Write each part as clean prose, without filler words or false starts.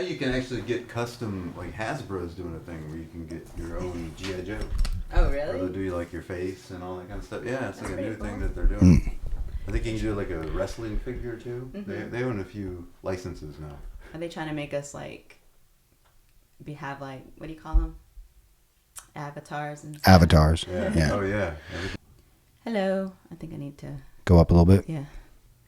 you can actually get custom, like Hasbro's doing a thing where you can get your own G.I. Joe. Oh, really? Or they'll do like your face and all that kind of stuff. Yeah, it's That's like a new cool. thing that they're doing. I think you can do like a wrestling figure too. Mm-hmm. They own a few licenses now. Are they trying to make us like have like, what do you call them? Avatars and stuff? Avatars. Yeah. Yeah. Oh yeah. Hello. I think I need to. Go up a little bit. Yeah.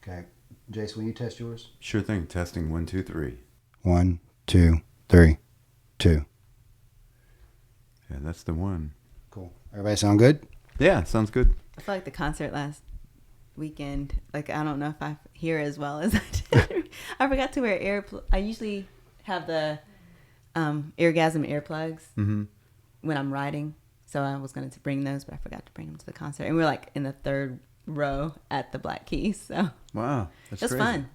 Okay. Jason, will you test yours? Sure thing. Testing 1, 2, 3. 1, 2, 3, 2. Yeah, that's the one. Cool. Everybody sound good? Yeah, sounds good. I feel like the concert last weekend, like, I don't know if I hear as well as I did. I forgot to wear I usually have the EarGasm earplugs when I'm riding. So I was going to bring those, but I forgot to bring them to the concert. And we were like in the third row at the Black Keys. So Wow, that's it was crazy. fun.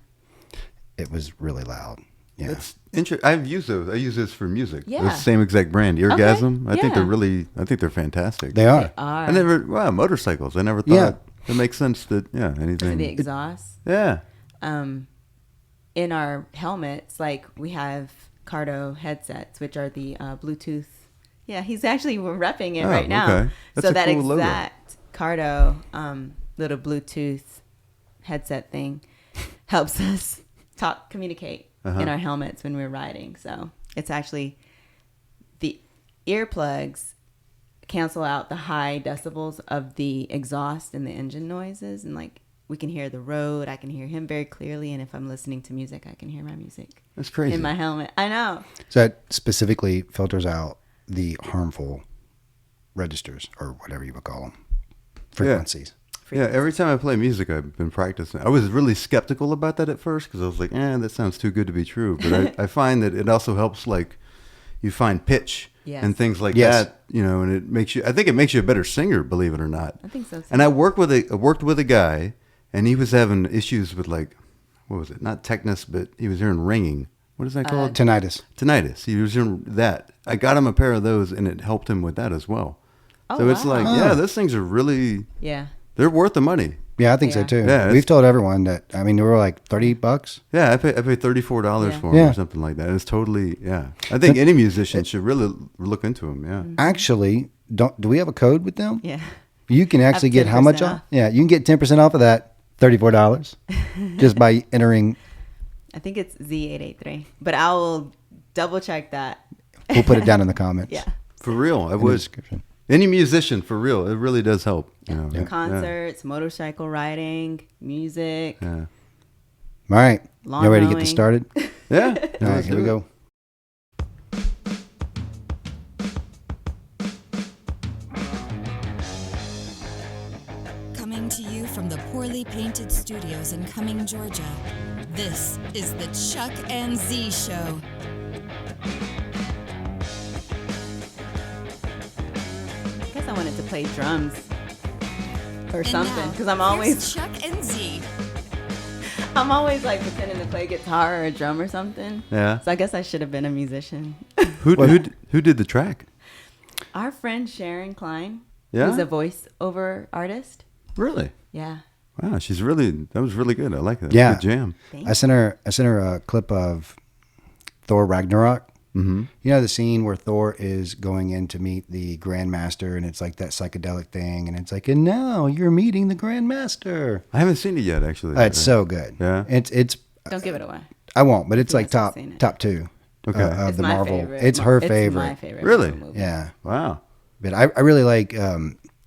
It was really loud. Yeah. That's interesting. I've used those. I use this for music. Yeah. The same exact brand, EarGasm. Okay, I think yeah. I think they're fantastic. They are. They are. I never, motorcycles. I never thought Yeah. it makes sense that, anything. The exhaust. Yeah. In our helmets, like we have Cardo headsets, which are the Bluetooth. Yeah, he's actually repping it right now. Okay. That's so a that cool logo. exact Cardo little Bluetooth headset thing helps us communicate in our helmets when we're riding. So it's actually the earplugs cancel out the high decibels of the exhaust and the engine noises, and like we can hear the road. I can hear him very clearly, and if I'm listening to music, I can hear my music. That's crazy. In my helmet. I know. So that specifically filters out the harmful registers, or whatever you would call them, frequencies. Yeah, every time I play music, I've been practicing. I was really skeptical about that at first because I was like, that sounds too good to be true. But I find that it also helps, like, you find pitch and things like that, and it makes you, I think it makes you a better singer, believe it or not. I think so too. And I worked with a guy, and he was having issues with, like, what was it? Not tetanus, but he was hearing ringing. What is that called? Tinnitus. Tinnitus. He was hearing that. I got him a pair of those, and it helped him with that as well. Oh, So it's wow. like, those things are really, they're worth the money. Yeah, I think so too. Yeah, we've told everyone that. I mean, they were like $30. Yeah, I paid $34 for them Yeah. or something like that. It's totally, I think any musician should really look into them. Yeah. Actually, do we have a code with them? Yeah. You can actually Up get how much 10% off? off. Yeah, you can get 10% off of that, $34, just by entering. I think it's Z883, but I will double check that. We'll put it down in the comments. Yeah. For real, I In the would. description. Any musician, for real, it really does help. Concerts, motorcycle riding, music. Yeah. All right. Lawn You ready to get mowing. this started? Yeah. All right, here we go. Coming to you from the poorly painted studios in Cumming, Georgia, this is the Chuck and Z Show. I guess I wanted to play drums or And something now, because I'm here's always Chuck and Z. like pretending to play guitar or a drum or something. Yeah. So I guess I should have been a musician. Who did the track? Our friend Sharon Klein, Yeah? who's a voiceover artist. Really? Yeah. Wow, that was really good. I like that. Yeah. Good jam. I sent her a clip of Thor Ragnarok. Mm-hmm. You know the scene where Thor is going in to meet the Grandmaster, and it's like that psychedelic thing, and it's like, and now you're meeting the Grandmaster. I haven't seen it yet, actually. It's so good. Yeah? It's. Don't give it away. I won't, but it's He like hasn't seen it. top two. Okay. Of It's the my Marvel. favorite. It's her It's favorite. my favorite. Really? Marvel movie. Yeah, Wow. but I really like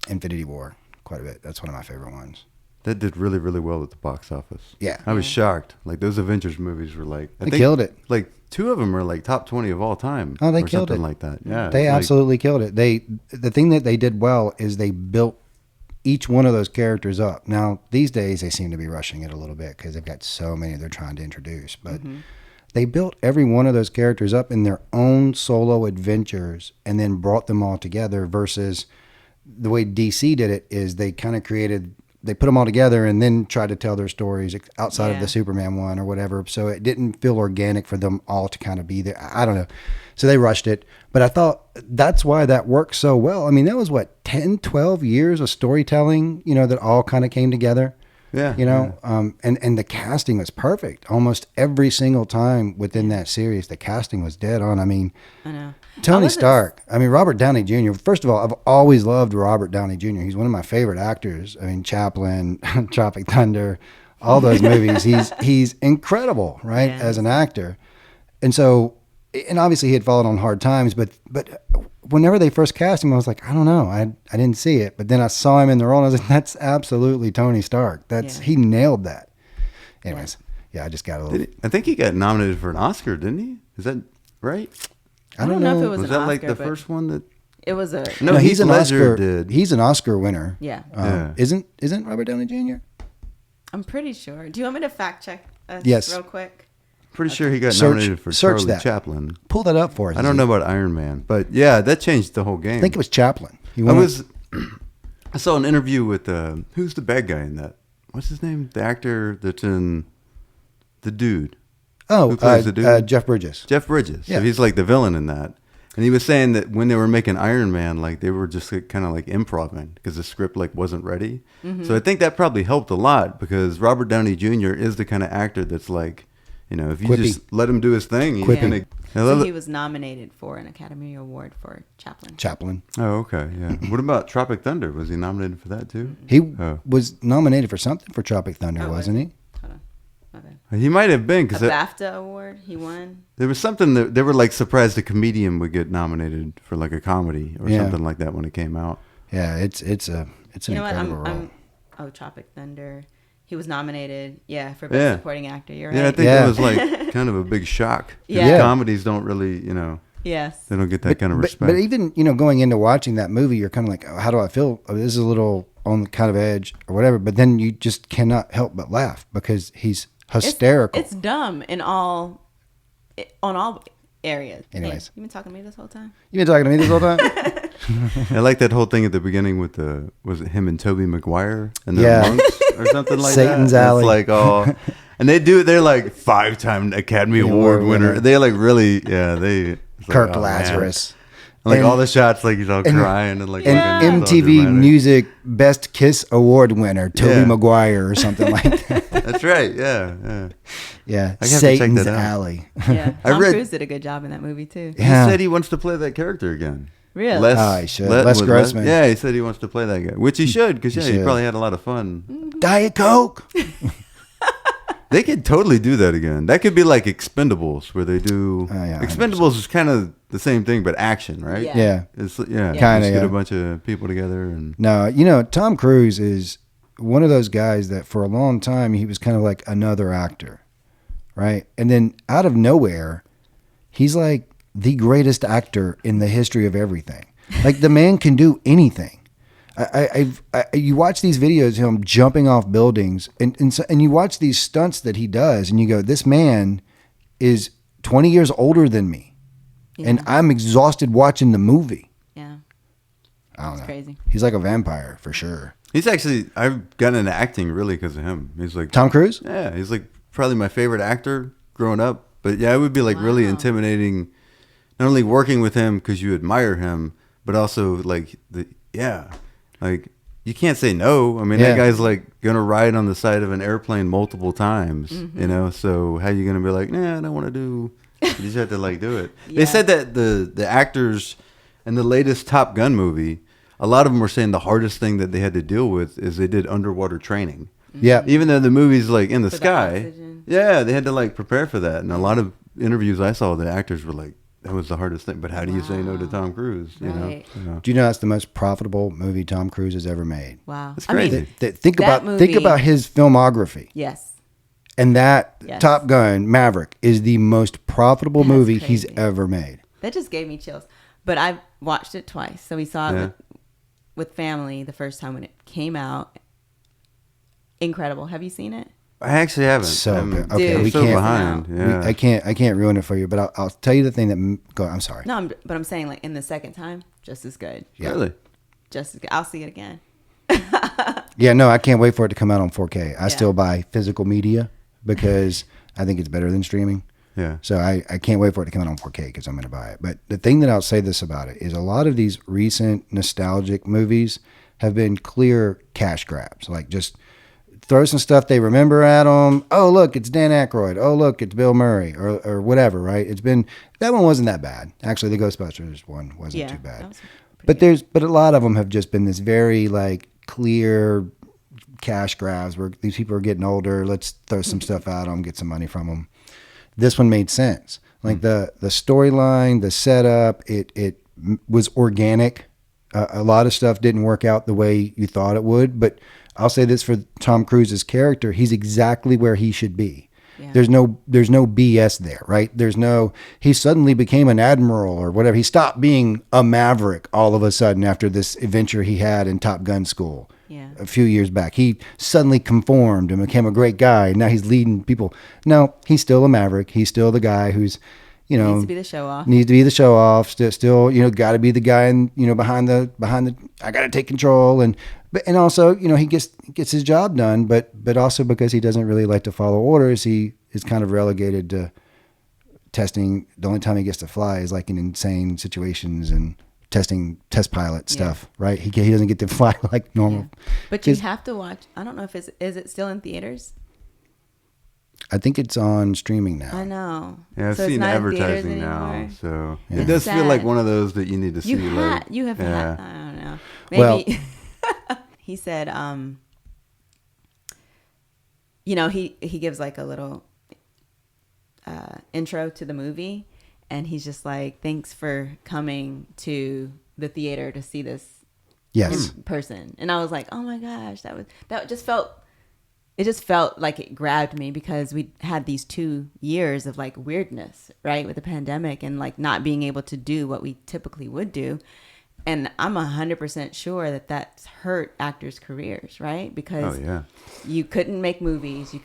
Infinity War quite a bit. That's one of my favorite ones. That did really, really well at the box office. Yeah. I was shocked. Like, those Avengers movies were like... They killed it. Like, 2 of them are like top 20 of all time. Oh, they or killed something it. like that. Yeah. They it's like- absolutely killed it. The thing that they did well is they built each one of those characters up. Now, these days, they seem to be rushing it a little bit because they've got so many they're trying to introduce. But they built every one of those characters up in their own solo adventures and then brought them all together versus the way DC did it is they kind of they put them all together and then tried to tell their stories outside of the Superman one or whatever. So it didn't feel organic for them all to kind of be there. I don't know. So they rushed it. But I thought that's why that worked so well. I mean, that was 10, 12 years of storytelling, that all kind of came together. Yeah. You know, and the casting was perfect. Almost every single time within that series, the casting was dead on. I mean, I know. Tony Stark. I mean, Robert Downey Jr. First of all, I've always loved Robert Downey Jr. He's one of my favorite actors. I mean, Chaplin, Tropic Thunder, all those movies. He's incredible, right, as an actor. And so, and obviously he had fallen on hard times, but whenever they first cast him, I was like, I don't know, I didn't see it. But then I saw him in the role, and I was like, that's absolutely Tony Stark. He nailed that. Anyways, I just got a little. I think he got nominated for an Oscar, didn't he? Is that right? I don't know if it was that an like Oscar, the first one that? It was a. No, he's an Ledger Oscar. Did. He's an Oscar winner. Yeah. Isn't Robert Downey Jr.? I'm pretty sure. Do you want me to fact check us Yes. real quick? Pretty sure he got nominated for Charlie Chaplin. Pull that up for us. I don't know about Iron Man, but yeah, that changed the whole game. I think it was Chaplin. I saw an interview with who's the bad guy in that? What's his name? The actor that's in The Dude. Oh, Who plays the dude? Jeff Bridges. Jeff Bridges. Yeah. So he's like the villain in that. And he was saying that when they were making Iron Man, like they were just kind of like improvising because the script like wasn't ready. Mm-hmm. So I think that probably helped a lot because Robert Downey Jr. is the kind of actor that's like, you know, if you just let him do his thing, he's gonna. So he was nominated for an Academy Award for Chaplin. Oh, okay, yeah. What about Tropic Thunder? Was he nominated for that too? He was nominated for something for Tropic Thunder, wasn't he? Hold on, my bad. He might have been because a BAFTA award he won. There was something that they were like surprised a comedian would get nominated for like a comedy or something like that when it came out. Yeah, it's an incredible role. Tropic Thunder. He was nominated, for Best Supporting Actor. You're right. Yeah, I think that was like kind of a big shock. Yeah. Comedies don't really, Yes. They don't get that kind of respect. But even, going into watching that movie, you're kind of like, oh, how do I feel? Oh, this is a little on the kind of edge or whatever. But then you just cannot help but laugh because he's hysterical. It's dumb on all areas. Anyways. Hey, you been talking to me this whole time? You been talking to me this whole time? I like that whole thing at the beginning with was it him and Tobey Maguire and the monks or something like Satan's that? Alley. It's like, and they're like 5-time Academy Award winner. They like really, they. Kirk Lazarus. And like all the shots, like he's all crying and like. And MTV Music Best Kiss Award winner, Tobey Maguire or something like that. That's right. Yeah. Yeah. I have to check Satan's that out. Alley. Yeah. Tom Cruise did a good job in that movie too. Yeah. He said he wants to play that character again. Really? He should. Les Grossman. Yeah, he said he wants to play that guy, which he should because he probably had a lot of fun. Diet Coke. They could totally do that again. That could be like Expendables, where they do. Expendables 100%. Is kind of the same thing, but action, right? Yeah. It's kind of. Get a bunch of people together and. No, Tom Cruise is one of those guys that for a long time he was kind of like another actor, right? And then out of nowhere, he's like the greatest actor in the history of everything. Like the man can do anything. You watch these videos of him jumping off buildings, and you watch these stunts that he does, and you go, "This man is 20 years older than me, and I'm exhausted watching the movie." Yeah, I don't know. Crazy. He's like a vampire for sure. He's actually I've gotten into acting really because of him. He's like Tom Cruise. Yeah, he's like probably my favorite actor growing up. But yeah, it would be like really intimidating, not only working with him because you admire him, but also like like you can't say no. I mean, that guy's like gonna ride on the side of an airplane multiple times, So how you gonna be like, nah, I don't want to do? You just have to like do it. They said that the actors in the latest Top Gun movie, a lot of them were saying the hardest thing that they had to deal with is they did underwater training. Yeah, even though the movie's like in the sky, they had to like prepare for that. And a lot of interviews I saw, the actors were like, that was the hardest thing. But how do you say no to Tom Cruise? You know? Do you know that's the most profitable movie Tom Cruise has ever made? Wow, that's crazy. I mean, think about his filmography. Yes, and that Top Gun Maverick is the most profitable movie he's ever made. That just gave me chills. But I watched it twice, so we saw it with family the first time when it came out. Incredible. Have you seen it? I actually haven't. So good. Okay, we can't. I can't ruin it for you. But I'll tell you the thing that. Go. I'm sorry. No, but I'm saying like in the second time, just as good. Yeah. Really? Just as good. I'll see it again. Yeah. No, I can't wait for it to come out on 4K. I still buy physical media because I think it's better than streaming. Yeah. So I can't wait for it to come out on 4K because I'm going to buy it. But the thing that I'll say this about it is a lot of these recent nostalgic movies have been clear cash grabs, like just throw some stuff they remember at them. Oh, look, it's Dan Aykroyd. Oh, look, it's Bill Murray or whatever, right? That one wasn't that bad. Actually, the Ghostbusters one wasn't too bad. But a lot of them have just been this very like clear cash grabs where these people are getting older. Let's throw some stuff at them, get some money from them. This one made sense. Like the storyline, the setup, it was organic. A lot of stuff didn't work out the way you thought it would, but I'll say this for Tom Cruise's character, he's exactly where he should be. Yeah. There's no BS there, right? He suddenly became an admiral or whatever. He stopped being a maverick all of a sudden after this adventure he had in Top Gun school a few years back. He suddenly conformed and became a great guy. And now he's leading people. No, he's still a maverick. He's still the guy who's, needs to be the show off. Still, got to be the guy behind the, I got to take control. And also, he gets his job done, but also because he doesn't really like to follow orders, he is kind of relegated to testing. The only time he gets to fly is like in insane situations and testing test pilot stuff, right? He doesn't get to fly like normal. Yeah. But you have to watch. I don't know if is it still in theaters? I think it's on streaming now. I know. Yeah, I've seen advertising now, so it does feel like one of those that you need to see. You have had. I don't know. Maybe. Well, he said, he gives like a little intro to the movie, and he's just like, "Thanks for coming to the theater to see this person." And I was like, "Oh my gosh, that just felt." It just felt like it grabbed me because we had these 2 years of like weirdness, right? With the pandemic and like not being able to do what we typically would do. And I'm 100% sure that that's hurt actors' careers, right? Because you couldn't make movies.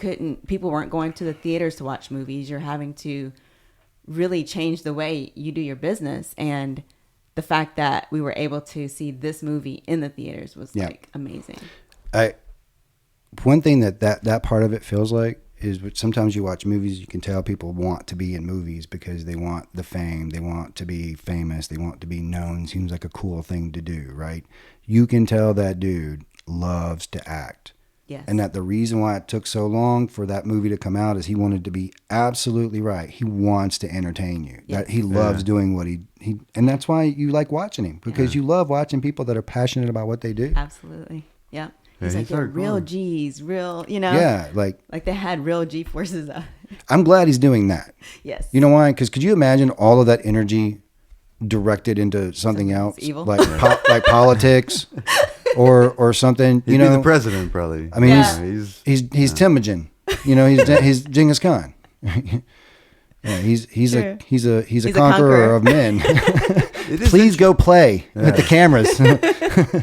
People weren't going to the theaters to watch movies. You're having to really change the way you do your business. And the fact that we were able to see this movie in the theaters was like amazing. One thing that part of it feels like is sometimes you watch movies, you can tell people want to be in movies because they want the fame, they want to be famous, they want to be known. Seems like a cool thing to do, right? You can tell that dude loves to act. Yes. And that the reason why it took so long for that movie to come out is he wanted to be absolutely right. He wants to entertain you. Yes. That he loves doing what he and that's why you like watching him, because you love watching people that are passionate about what they do. Absolutely. Yeah. He's like, real G's, real, Yeah, like they had real G forces up. I'm glad he's doing that. Yes. You know why? Because could you imagine all of that energy directed into something else? Evil. Like politics or something. He'd be the president, probably. I mean, he's Temujin. He's Genghis Khan. He's a conqueror of men. Please go play with the cameras.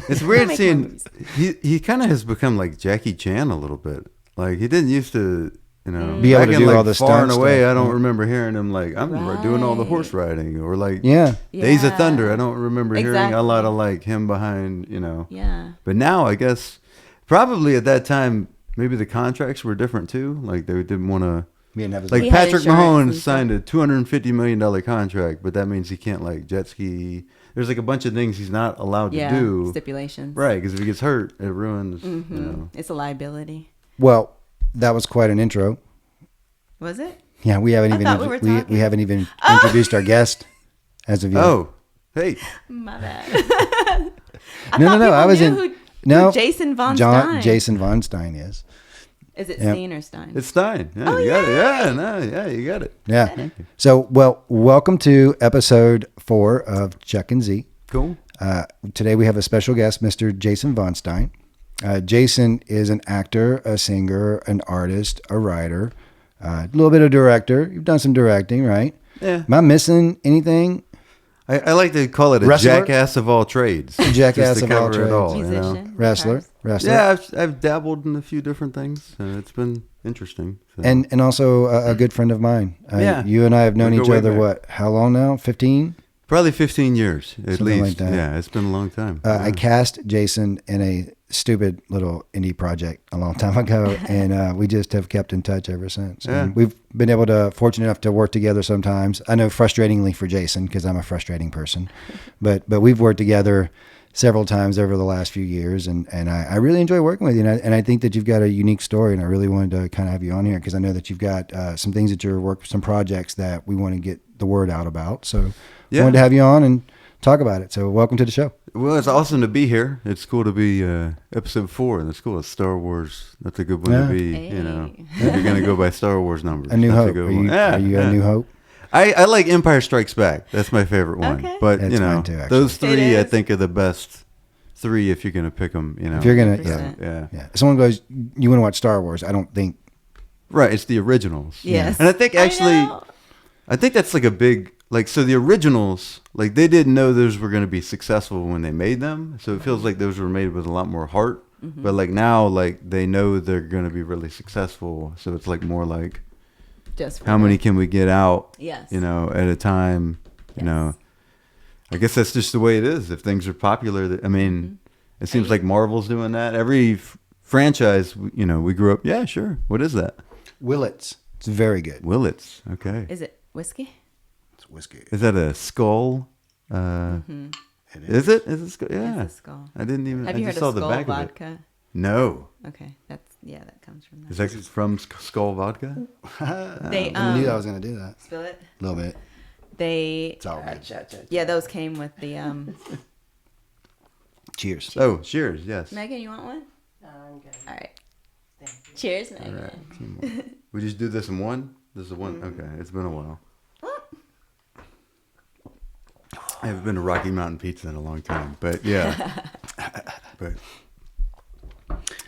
It's weird seeing he kind of has become like Jackie Chan a little bit. Like he didn't used to, be able to do all the far and stuff. away. I don't remember hearing him like I'm doing all the horse riding or like Days of Thunder. I don't remember hearing a lot of like him behind, Yeah. But now I guess probably at that time maybe the contracts were different too. Like they didn't want to. Like Patrick Mahomes signed a $250 million contract, but that means he can't like jet ski. There's like a bunch of things he's not allowed to do. Stipulations. Right, because if he gets hurt, it ruins. It's a liability. Well, that was quite an intro. Was it? Yeah, we haven't we haven't even introduced our guest as of yet. Oh, hey. My bad. No. I was who Jason Von Stein. Jason Von Stein is. Is it Stein or Stein? It's Stein. Yeah, you got it. You got it. Yeah. Thank you. So, welcome to episode 4 of Chuck and Z. Cool. Today we have a special guest, Mr. Jason Von Stein. Jason is an actor, a singer, an artist, a writer, a little bit of director. You've done some directing, right? Yeah. Am I missing anything? I like to call it a jackass of all trades. Jackass of all trades. Musician. Wrestler. Yeah, I've dabbled in a few different things. It's been interesting. So. And also a good friend of mine. You and I have known each other, how long now? 15? Probably 15 years, at Something least. Like that. Yeah, it's been a long time. I cast Jason in a stupid little indie project a long time ago, and we just have kept in touch ever since. Yeah. And we've been fortunate enough to work together sometimes. I know frustratingly for Jason, because I'm a frustrating person, but we've worked together several times over the last few years, and I really enjoy working with you, and I think that you've got a unique story, and I really wanted to kind of have you on here because I know that you've got some things that you're working, some projects that we want to get the word out about. So I wanted to have you on and talk about it. So welcome to the show. Well, it's awesome to be here. It's cool to be episode 4. That's cool. It's Star Wars. That's a good one to be. Hey. You know, if you're gonna go by Star Wars numbers. A New That's Hope. A good Are you, one. are you a New Hope? I like Empire Strikes Back. That's my favorite one. Okay. But That's you know, mine too, actually. those 3 I is. think are the best 3 if you're gonna pick them. You know, If you're gonna, 100%. yeah. If someone goes, you want to watch Star Wars? I don't think. Right. It's the originals. Yes. And I think actually, I think that's like a big. Like, so the originals, like, they didn't know those were going to be successful when they made them. So it feels like those were made with a lot more heart. Mm-hmm. But, like, now, like, they know they're going to be really successful. So it's, like, more like, Just how many can we get out, Yes. you know, at a time, you know. I guess that's just the way it is. If things are popular, I mean, it seems like Marvel's doing that. Every franchise, you know, we grew up, yeah, sure. What is that? Willits. It's very good. Willits. Okay. Is it whiskey? It's whiskey. Is that a skull? It Is it? Is it skull? Yeah. It's a skull. I didn't even. Have I you just heard saw of the Skull back of it. vodka? No. Okay, that comes from that. Is that from Skull Vodka? They I knew I was going to do that. spill it. A little bit. They It's all good. yeah, those came with the Cheers. Oh, cheers. Yes. Megan, you want one? All right. Cheers, Megan. All right. We just do this in one. This is one. Okay. It's been a while. I haven't been to Rocky Mountain Pizza in a long time, but yeah. But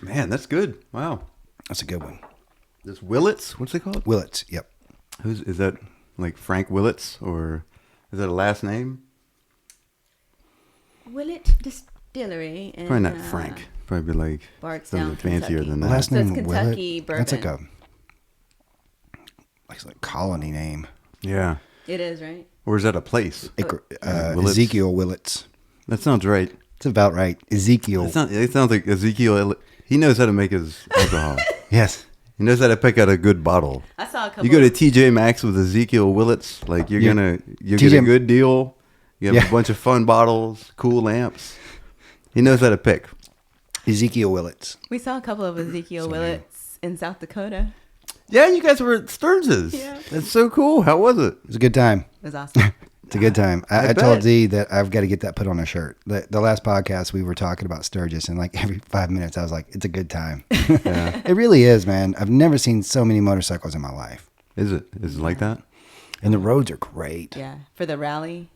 man, that's good. Wow. That's a good one. This Willits. What's it called? Willits. Yep. Is that like Frank Willits, or is that a last name? Willett Distillery. In, Probably not Frank. Probably like Bardstown, something fancier Kentucky. than The that. last So it's name Kentucky Willett. That's like bourbon. it's like a colony name. Yeah. It is, right? Or is that a place? Willits. Ezekiel Willits. That sounds right. It's about right. Ezekiel. It sounds like Ezekiel. He knows how to make his alcohol. Yes. He knows how to pick out a good bottle. I saw a couple. You go to TJ Maxx with Ezekiel Willits, like you'll get a good deal. You have a bunch of fun bottles, cool lamps. He knows how to pick. Ezekiel Willits. We saw a couple of Ezekiel Willits in South Dakota. Yeah, you guys were at Stearns's. Yeah. That's so cool. How was it? It was a good time. It was awesome. It's a good time. I bet. told Z that I've got to get that put on a shirt. The last podcast we were talking about Sturgis, and like every 5 minutes I was like, it's a good time. Yeah. It really is, man. I've never seen so many motorcycles in my life. Is it? Is it like that? And the roads are great. Yeah, for the rally.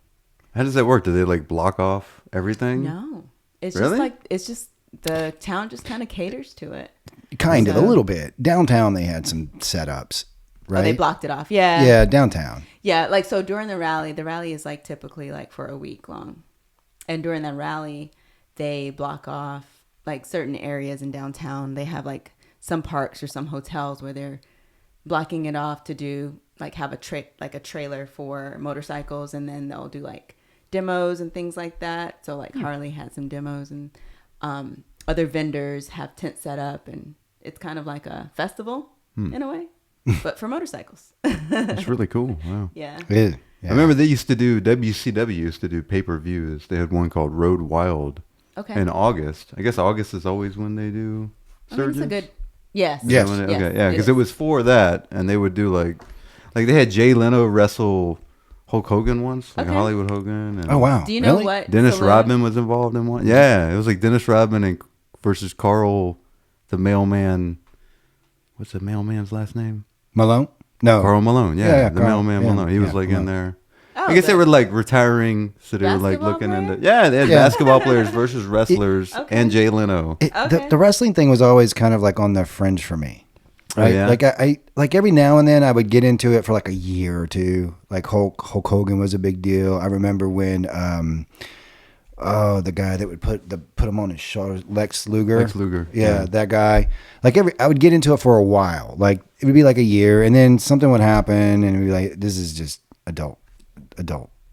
How does that work? Do they like block off everything? No, it's Really? just the town just kind of caters to it. Kind of, a So- little bit. Downtown they had some setups, right? Oh, they blocked it off. Yeah. Yeah, downtown. Yeah, like so during the rally is like typically like for a week long. And during the rally, they block off like certain areas in downtown. They have like some parks or some hotels where they're blocking it off to do like have a trailer for motorcycles, and then they'll do like demos and things like that. So like Harley had some demos, and other vendors have tents set up, and it's kind of like a festival in a way, but for motorcycles. It's really cool. Wow. Yeah. It is. Yeah. I remember they used to do, WCW used to do pay-per-views. They had one called Road Wild Okay. in August. I guess August is always when they do I think it's Surges. a good. Yes. Yes. Okay, yeah, because it was for that, and they would do like they had Jay Leno wrestle Hulk Hogan once, like Okay. Hollywood Hogan. And Oh, wow. Do you know Really? what? Dennis saloon- Rodman was involved in one. Yeah, it was like Dennis Rodman and versus Carl, the mailman. What's the mailman's last name? Malone? No. Carl Malone. Yeah, Yeah, the Carl, mailman yeah, Malone. He was yeah, like Malone. in there. Oh, I guess they the- were like retiring, so they were like Basketball looking player? into. Yeah, they had Yeah. basketball players versus wrestlers Okay. and Jay Leno. Okay. The wrestling thing was always kind of like on the fringe for me. Oh, Right? yeah? Like I like every now and then I would get into it for like a year or two. Like Hulk Hogan was a big deal. I remember when the guy that would put him on his shoulders, Lex Luger. Lex Luger, Yeah, yeah. that guy. Like I would get into it for a while. Like it would be like a year, and then something would happen, and it'd be like, this is just adult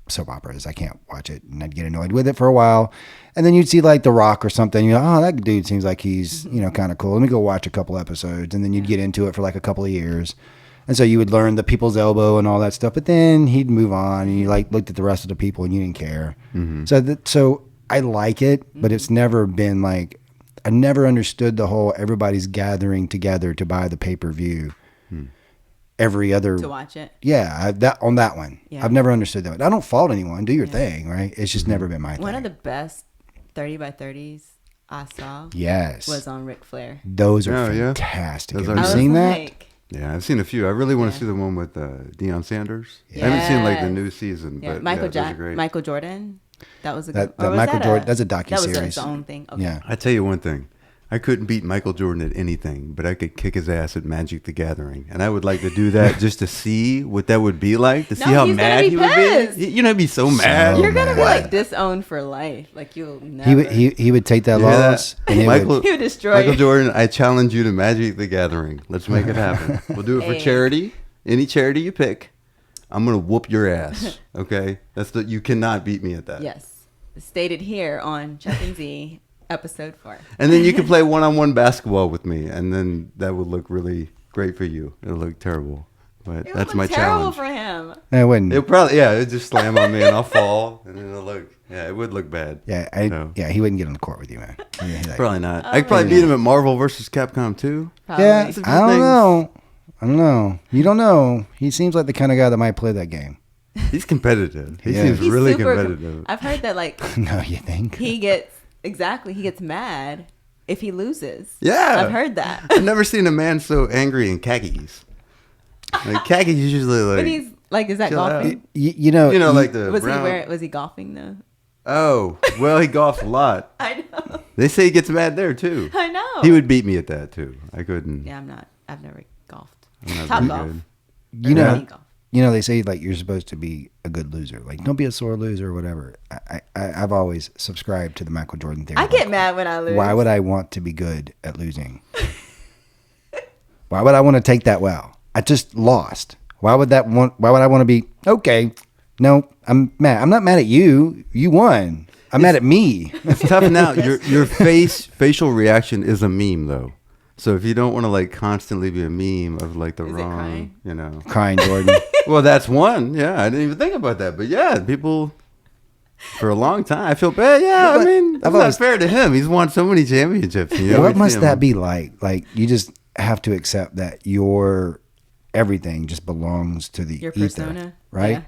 soap operas. I can't watch it, and I'd get annoyed with it for a while. And then you'd see like The Rock or something. You know, oh, that dude seems like he's kind of cool. Let me go watch a couple episodes, and then you'd get into it for like a couple of years. And so you would learn the people's elbow and all that stuff. But then he'd move on, and you like looked at the rest of the people, and you didn't care. Mm-hmm. So I like it, but it's never been like, I never understood the whole everybody's gathering together to buy the pay-per-view. Every other to watch it. Yeah, that one. Yeah. I've never understood that. I don't fault anyone. Do your thing, right? It's just never been my thing. One of the best 30 by 30s I saw was on Ric Flair. Those are fantastic. Those Have you seen that? Yeah, I've seen a few. I really want to see the one with Deion Sanders. I haven't seen like the new season, but those are great. Michael Jordan. That was a good one. That's a docuseries. That was its own thing. Okay. Yeah. I tell you one thing. I couldn't beat Michael Jordan at anything, but I could kick his ass at Magic the Gathering. And I would like to do that just to see what that would be like, to see how mad he would be. He'd be so mad. You're going to be like disowned for life. Like you'll never. He would take that loss and he would destroy Michael Jordan, I challenge you to Magic the Gathering. Let's make it happen. We'll do it for charity. Any charity you pick. I'm going to whoop your ass. Okay? You cannot beat me at that. Yes. Stated here on Chuck and Z. Episode 4. And then you can play one-on-one basketball with me, and then that would look really great for you. It'll look terrible, but that's my challenge. For him. No, it wouldn't. It'll probably, it'd just slam on me and I'll fall, and then it would look bad. Yeah, he wouldn't get on the court with you, man. Probably not. I could probably beat him at Marvel vs. Capcom 2. Probably. Yeah, I don't know. You don't know. He seems like the kind of guy that might play that game. He's competitive. He seems really competitive. I've heard that, No, you think? He gets mad if he loses. Yeah. I've heard that. I've never seen a man so angry in khakis. Like khakis usually But he's is that golfing? Was he golfing though? Oh, well, he golfs a lot. I know. They say he gets mad there too. I know. He would beat me at that too. I couldn't. Yeah, I've never golfed. Top golf. They say you're supposed to be a good loser. Like, don't be a sore loser or whatever. I've always subscribed to the Michael Jordan theory. I get mad when I lose. Why would I want to be good at losing? Why would I want to take that well? I just lost. Why would I want to be okay? No, I'm mad. I'm not mad at you. You won. I'm mad at me. It's tough now. Your facial reaction is a meme though. So if you don't want to constantly be a meme of the wrong, crying Jordan. Well, that's one. Yeah, I didn't even think about that. But yeah, people for a long time, I feel bad. Yeah, I mean, that's not fair to him. He's won so many championships. What must that be like? Like you just have to accept that your everything just belongs to your persona, right? Yeah.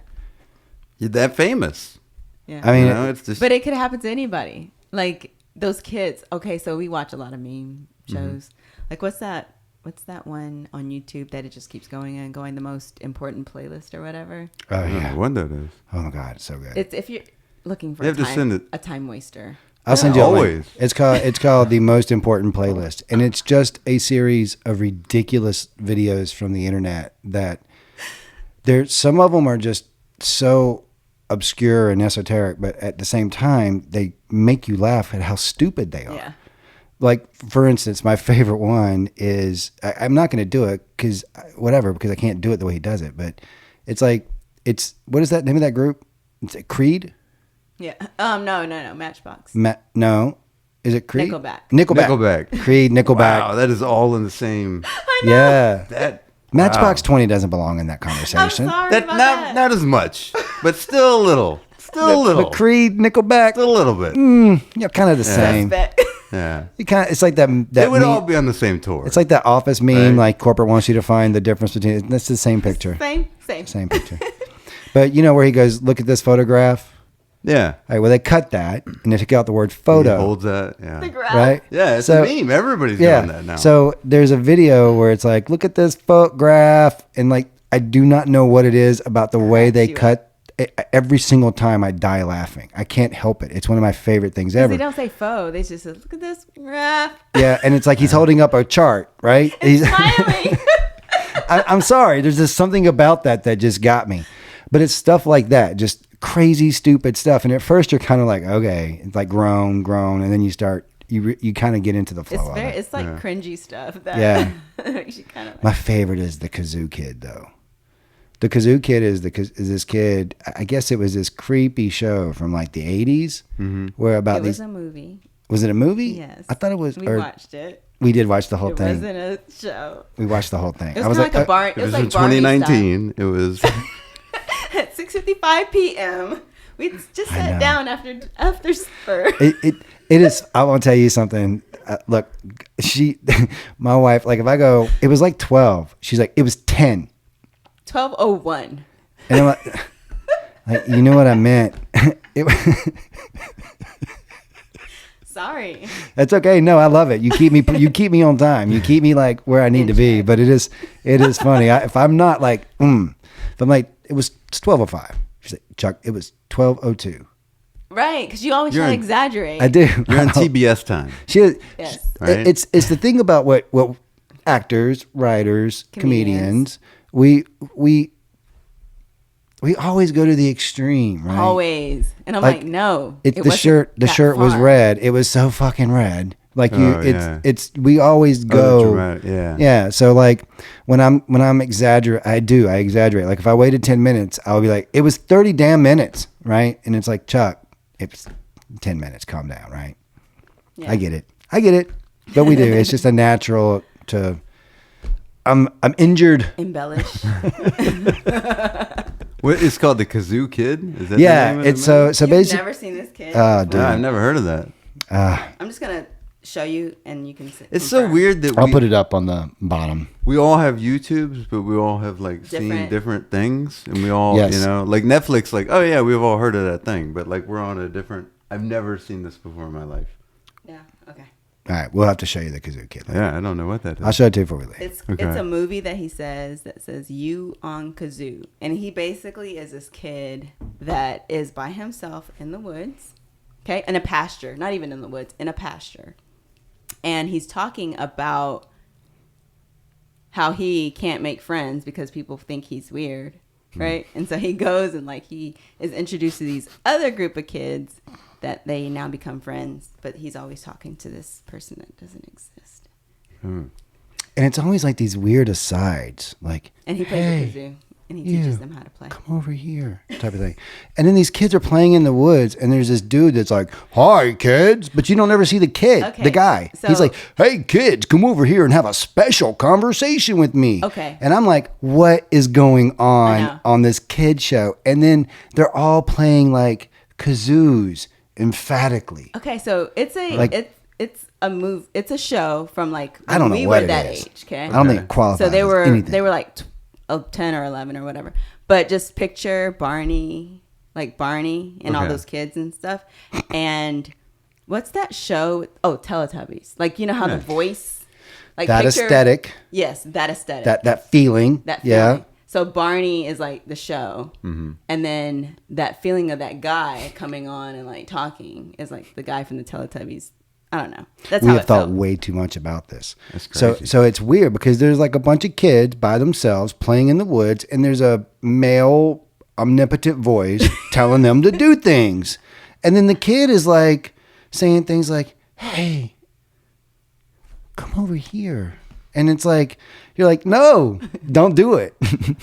You're that famous. Yeah, I mean, it's just. But it could happen to anybody. Like those kids. Okay, so we watch a lot of meme shows. Mm-hmm. Like what's that one on YouTube that it just keeps going and going, the most important playlist or whatever? Oh yeah, I wonder that is. Oh my God, it's so good. It's if you're looking for a time waster. I'll send you always. It's called the most important playlist, and it's just a series of ridiculous videos from the internet that some of them are just so obscure and esoteric, but at the same time they make you laugh at how stupid they are. Yeah. Like, for instance, my favorite one is, I'm not going to do it because I can't do it the way he does it. But it's what is that name of that group? Is it Creed? Yeah. No. Matchbox. No. Is it Creed? Nickelback. Creed, Nickelback. Wow, that is all in the same. I know. Yeah. Matchbox 20 doesn't belong in that conversation. I'm sorry about that. Not as much, but still a little. But Creed, Nickelback. Still a little bit. Kind of the same. Yeah, it's like that. They would all be on the same tour. It's like that Office meme. Right? Like corporate wants you to find the difference between. That's the same picture. Same picture. But where he goes, look at this photograph. Yeah. All right. Well, they cut that and they took out the word photo. He holds that. Yeah. The graph. Right. Yeah. It's a meme. Everybody's doing that now. So there's a video where it's like, look at this photograph, and I do not know what it is about the way they cut. Every single time I die laughing. I can't help it. It's one of my favorite things ever. They don't say faux. They just say, look at this graph. Yeah, and it's like he's holding up a chart, right? He's smiling. I'm sorry. There's just something about that just got me. But it's stuff like that. Just crazy, stupid stuff. And at first you're kind of like, okay. It's like groan. And then you start, you kind of get into the flow of it. It's like cringy stuff. That makes you kind of My favorite is the Kazoo Kid, though. The Kazoo Kid is this kid. I guess it was this creepy show from the 80s, where it was a movie. Was it a movie? Yes. I thought it was. We watched it. We did watch the whole thing. It wasn't a show. We watched the whole thing. It was like a bar. It was in 2019. It was at 6:55 p.m. We just sat down after supper. It is. I want to tell you something. Look, my wife, like if I go, it was like 12. She's like, it was 10. 12:01. And I'm like, you know what I meant? Sorry. That's okay. No, I love it. You keep me on time. You keep me like where I need to be. But it is funny. If I'm not like, if I'm like, it's 12:05. She's like, Chuck, it was 12:02. Right, because you always try to exaggerate. I do. You're on TBS time. Yes. Right? It's the thing about what actors, writers, comedians, we always go to the extreme, right? Always. And I'm like, no. The shirt was red. It was so fucking red. Like we always go. Yeah. So like when I'm exaggerate, I exaggerate. Like if I waited 10 minutes, I would be like, it was 30 damn minutes, right? And it's like, Chuck, it's 10 minutes. Calm down, right? Yeah. I get it. But we do. It's just a natural to. I'm injured. Embellish. What it's called, the Kazoo Kid? Is that yeah, the name of it's the so You've basically. never seen this kid? Dude. No, I've never heard of that. I'm just gonna show you, and you can. It's so weird that I'll put it up on the bottom. We all have YouTubes, but we all have like seen different things, and we all, Yes. you know, like Netflix. Like, oh yeah, we've all heard of that thing, but like we're on a different. I've never seen this before in my life. Yeah. Okay. All right, we'll have to show you the Kazoo Kid. Yeah, I don't know what that is. I'll show it to you before we leave. It's a movie that he says you on kazoo, and he basically is this kid that is by himself in the woods, okay, in a pasture, not even in the woods, in a pasture, and he's talking about how he can't make friends because people think he's weird, right? And so he goes and like he is introduced to these other group of kids that they now become friends, but he's always talking to this person that doesn't exist. And it's always like these weird asides, like, and he plays the kazoo, and he teaches them how to play. Come over here, type of thing. And then these kids are playing in the woods, and there's this dude that's like, "Hi, kids," but you don't ever see the kid, the guy. So, he's like, "Hey, kids, come over here and have a special conversation with me." Okay. And I'm like, "What is going on this kid show?" And then they're all playing like kazoos emphatically. Okay, so it's a show from like when I don't know we what were it that is. age. Okay, I don't think it qualifies. So they were anything. like 10 or 11 or whatever. But just picture Barney and all those kids and stuff. And what's that show? Oh, Teletubbies. Like, you know how the voice, like that picture, aesthetic. Yes, that aesthetic. That feeling. Yeah. So Barney is like the show, and then that feeling of that guy coming on and like talking is like the guy from the Teletubbies. I don't know. That's how we it have thought felt. way too much about this. That's crazy. So it's weird because there's like a bunch of kids by themselves playing in the woods, and there's a male omnipotent voice telling them to do things, and then the kid is like saying things like, "Hey, come over here," and it's like. You're like, no, don't do it.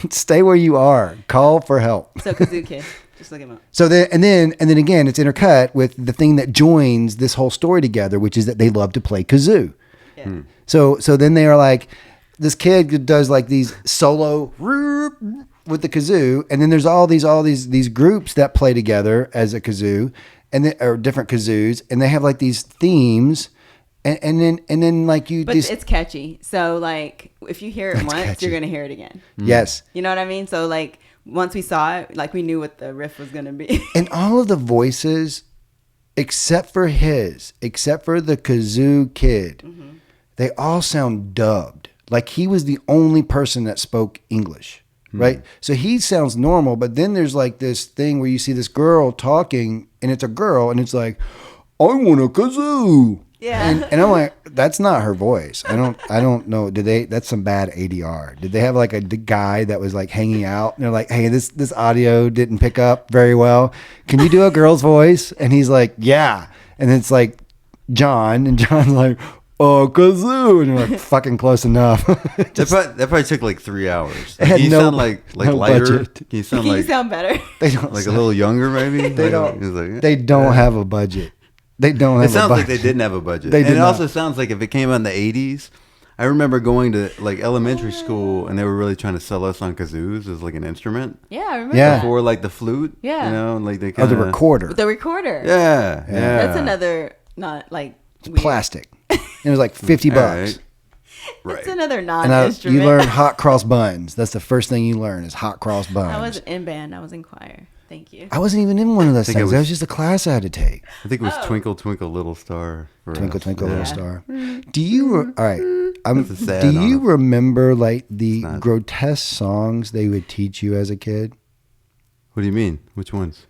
Stay where you are. Call for help. So Kazoo Kid, just look him up. So then again, it's intercut with the thing that joins this whole story together, which is that they love to play kazoo. Yeah. So then they are like, this kid does like these solo with the kazoo, and then there's all these groups that play together as a kazoo, or different kazoos, and they have like these themes. And then like you but it's catchy. So like if you hear it once, you're gonna hear it again. Yes. You know what I mean? So like once we saw it, like we knew what the riff was gonna be. And all of the voices, except for the kazoo kid, they all sound dubbed. Like he was the only person that spoke English. Right? So he sounds normal, but then there's like this thing where you see this girl talking, and it's a girl, and it's like, I want a kazoo. Yeah. And I'm like, that's not her voice. I don't know. That's some bad ADR. Did they have like a guy that was like hanging out and they're like, hey, this audio didn't pick up very well. Can you do a girl's voice? And he's like, yeah. And it's like John, and John's like, oh, kazoo. And you're like, fucking close enough. That probably took like 3 hours. It Like, had can you no- sound like no lighter? budget. Can you Can you sound better? They don't like a little younger maybe? They Like, don't. it's like, They don't have a budget. They don't have It sounds a like budget. they didn't have a budget. They And did it not. also sounds like if it came out in the 80s, I remember going to like elementary school, and they were really trying to sell us on kazoos as like an instrument. Yeah, I remember. Yeah. Before like the flute. Yeah. You know, like they Oh, kind the recorder. The recorder. Yeah. That's another not like It's weird. plastic. It was like $50. Right. It's another And non-instrument. you learn hot cross buns. That's the first thing you learn is hot cross buns. I wasn't in band. I was in choir. Thank you. I wasn't even in one of those think it things. That was- was just a class I had to take. I think it was Twinkle Twinkle Little Star. For Twinkle us. Twinkle Yeah. Little Star. Do you? All right. That's a sad Do you honor. remember like the not. grotesque songs they would teach you as a kid? What do you mean? Which ones?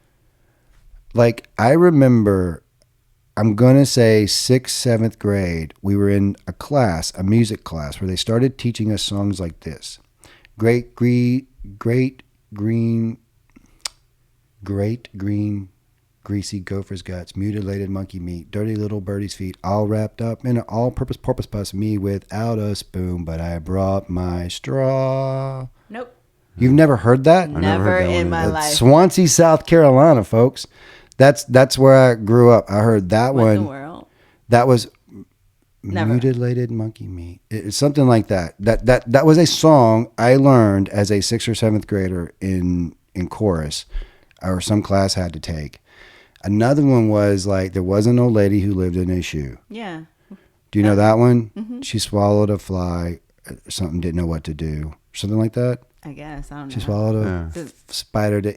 Like I remember, I'm gonna say 6th, 7th grade. We were in a class, a music class, where they started teaching us songs like this: Great green, greasy gopher's guts, mutilated monkey meat, dirty little birdie's feet, all wrapped up in an all-purpose porpoise puss. Me without a spoon, but I brought my straw. Nope. You've never heard that? Never heard that in one. my life. Swansea, South Carolina, folks. That's where I grew up. I heard that What in the one. world? That was Never. mutilated monkey meat. It's something like that. That was a song I learned as a 6th or 7th grader in chorus, or some class had to take. Another one was like, there was an old lady who lived in a shoe. Yeah. Do you know that one? Mm-hmm. She swallowed a fly, or something, didn't know what to do, something like that. I guess. I don't know. She swallowed a Yeah. spider.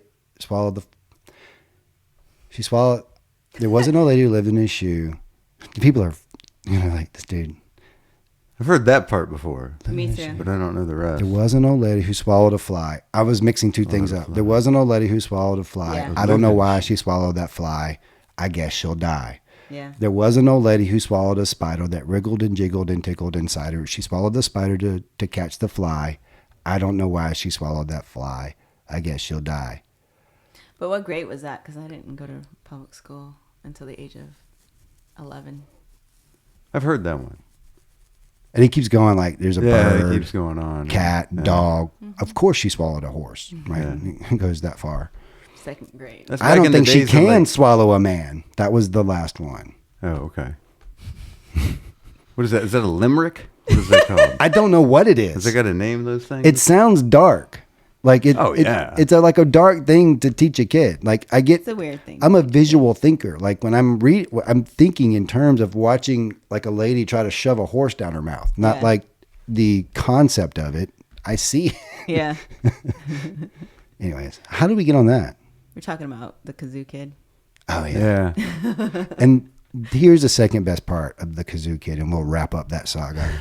She swallowed. There was an old lady who lived in a shoe. The people are, like this dude. I've heard that part before, Me too. but I don't know the rest. There was an old lady who swallowed a fly. I was mixing two things up. There was an old lady who swallowed a fly. Yeah. I don't know why she swallowed that fly. I guess she'll die. Yeah. There was an old lady who swallowed a spider that wriggled and jiggled and tickled inside her. She swallowed the spider to catch the fly. I don't know why she swallowed that fly. I guess she'll die. But what grade was that? Because I didn't go to public school until the age of 11. I've heard that one. And he keeps going like there's a Yeah, bird, it keeps going on. cat, Yeah. dog. Mm-hmm. Of course she swallowed a horse, right? Yeah. It goes that far. Second grade. That's I back don't in the think she days of, can like- swallow a man. That was the last one. Oh, okay. What is that? Is that a limerick? What is that called? I don't know what it is. Has it got to name those things? It sounds dark. Like it. Oh, yeah. It's like a dark thing to teach a kid. Like I get. It's a weird thing. I'm a visual thinker. Like when I'm I'm thinking in terms of watching like a lady try to shove a horse down her mouth. Not Yeah. like the concept of it. I see. Yeah. Anyways, how did we get on that? We're talking about the kazoo kid. Oh yeah. Yeah. And here's the second best part of the Kazoo Kid, and we'll wrap up that saga.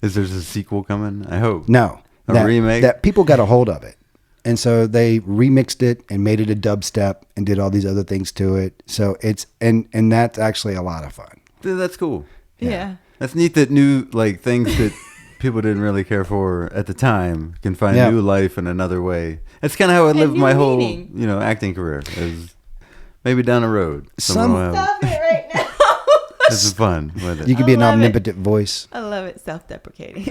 Is there a sequel coming? I hope. No, A remake? That people got a hold of it, and so they remixed it and made it a dubstep and did all these other things to it. So it's and that's actually a lot of fun. Dude, that's cool. Yeah. That's neat that new like things that people didn't really care for at the time can find Yeah. new life in another way. That's kind of how I lived new my whole, meaning. acting career. Is maybe down the road. Some- Someone will have Stop it right now. this is fun with it. You could be an I love it. omnipotent voice. I love it. Self-deprecating.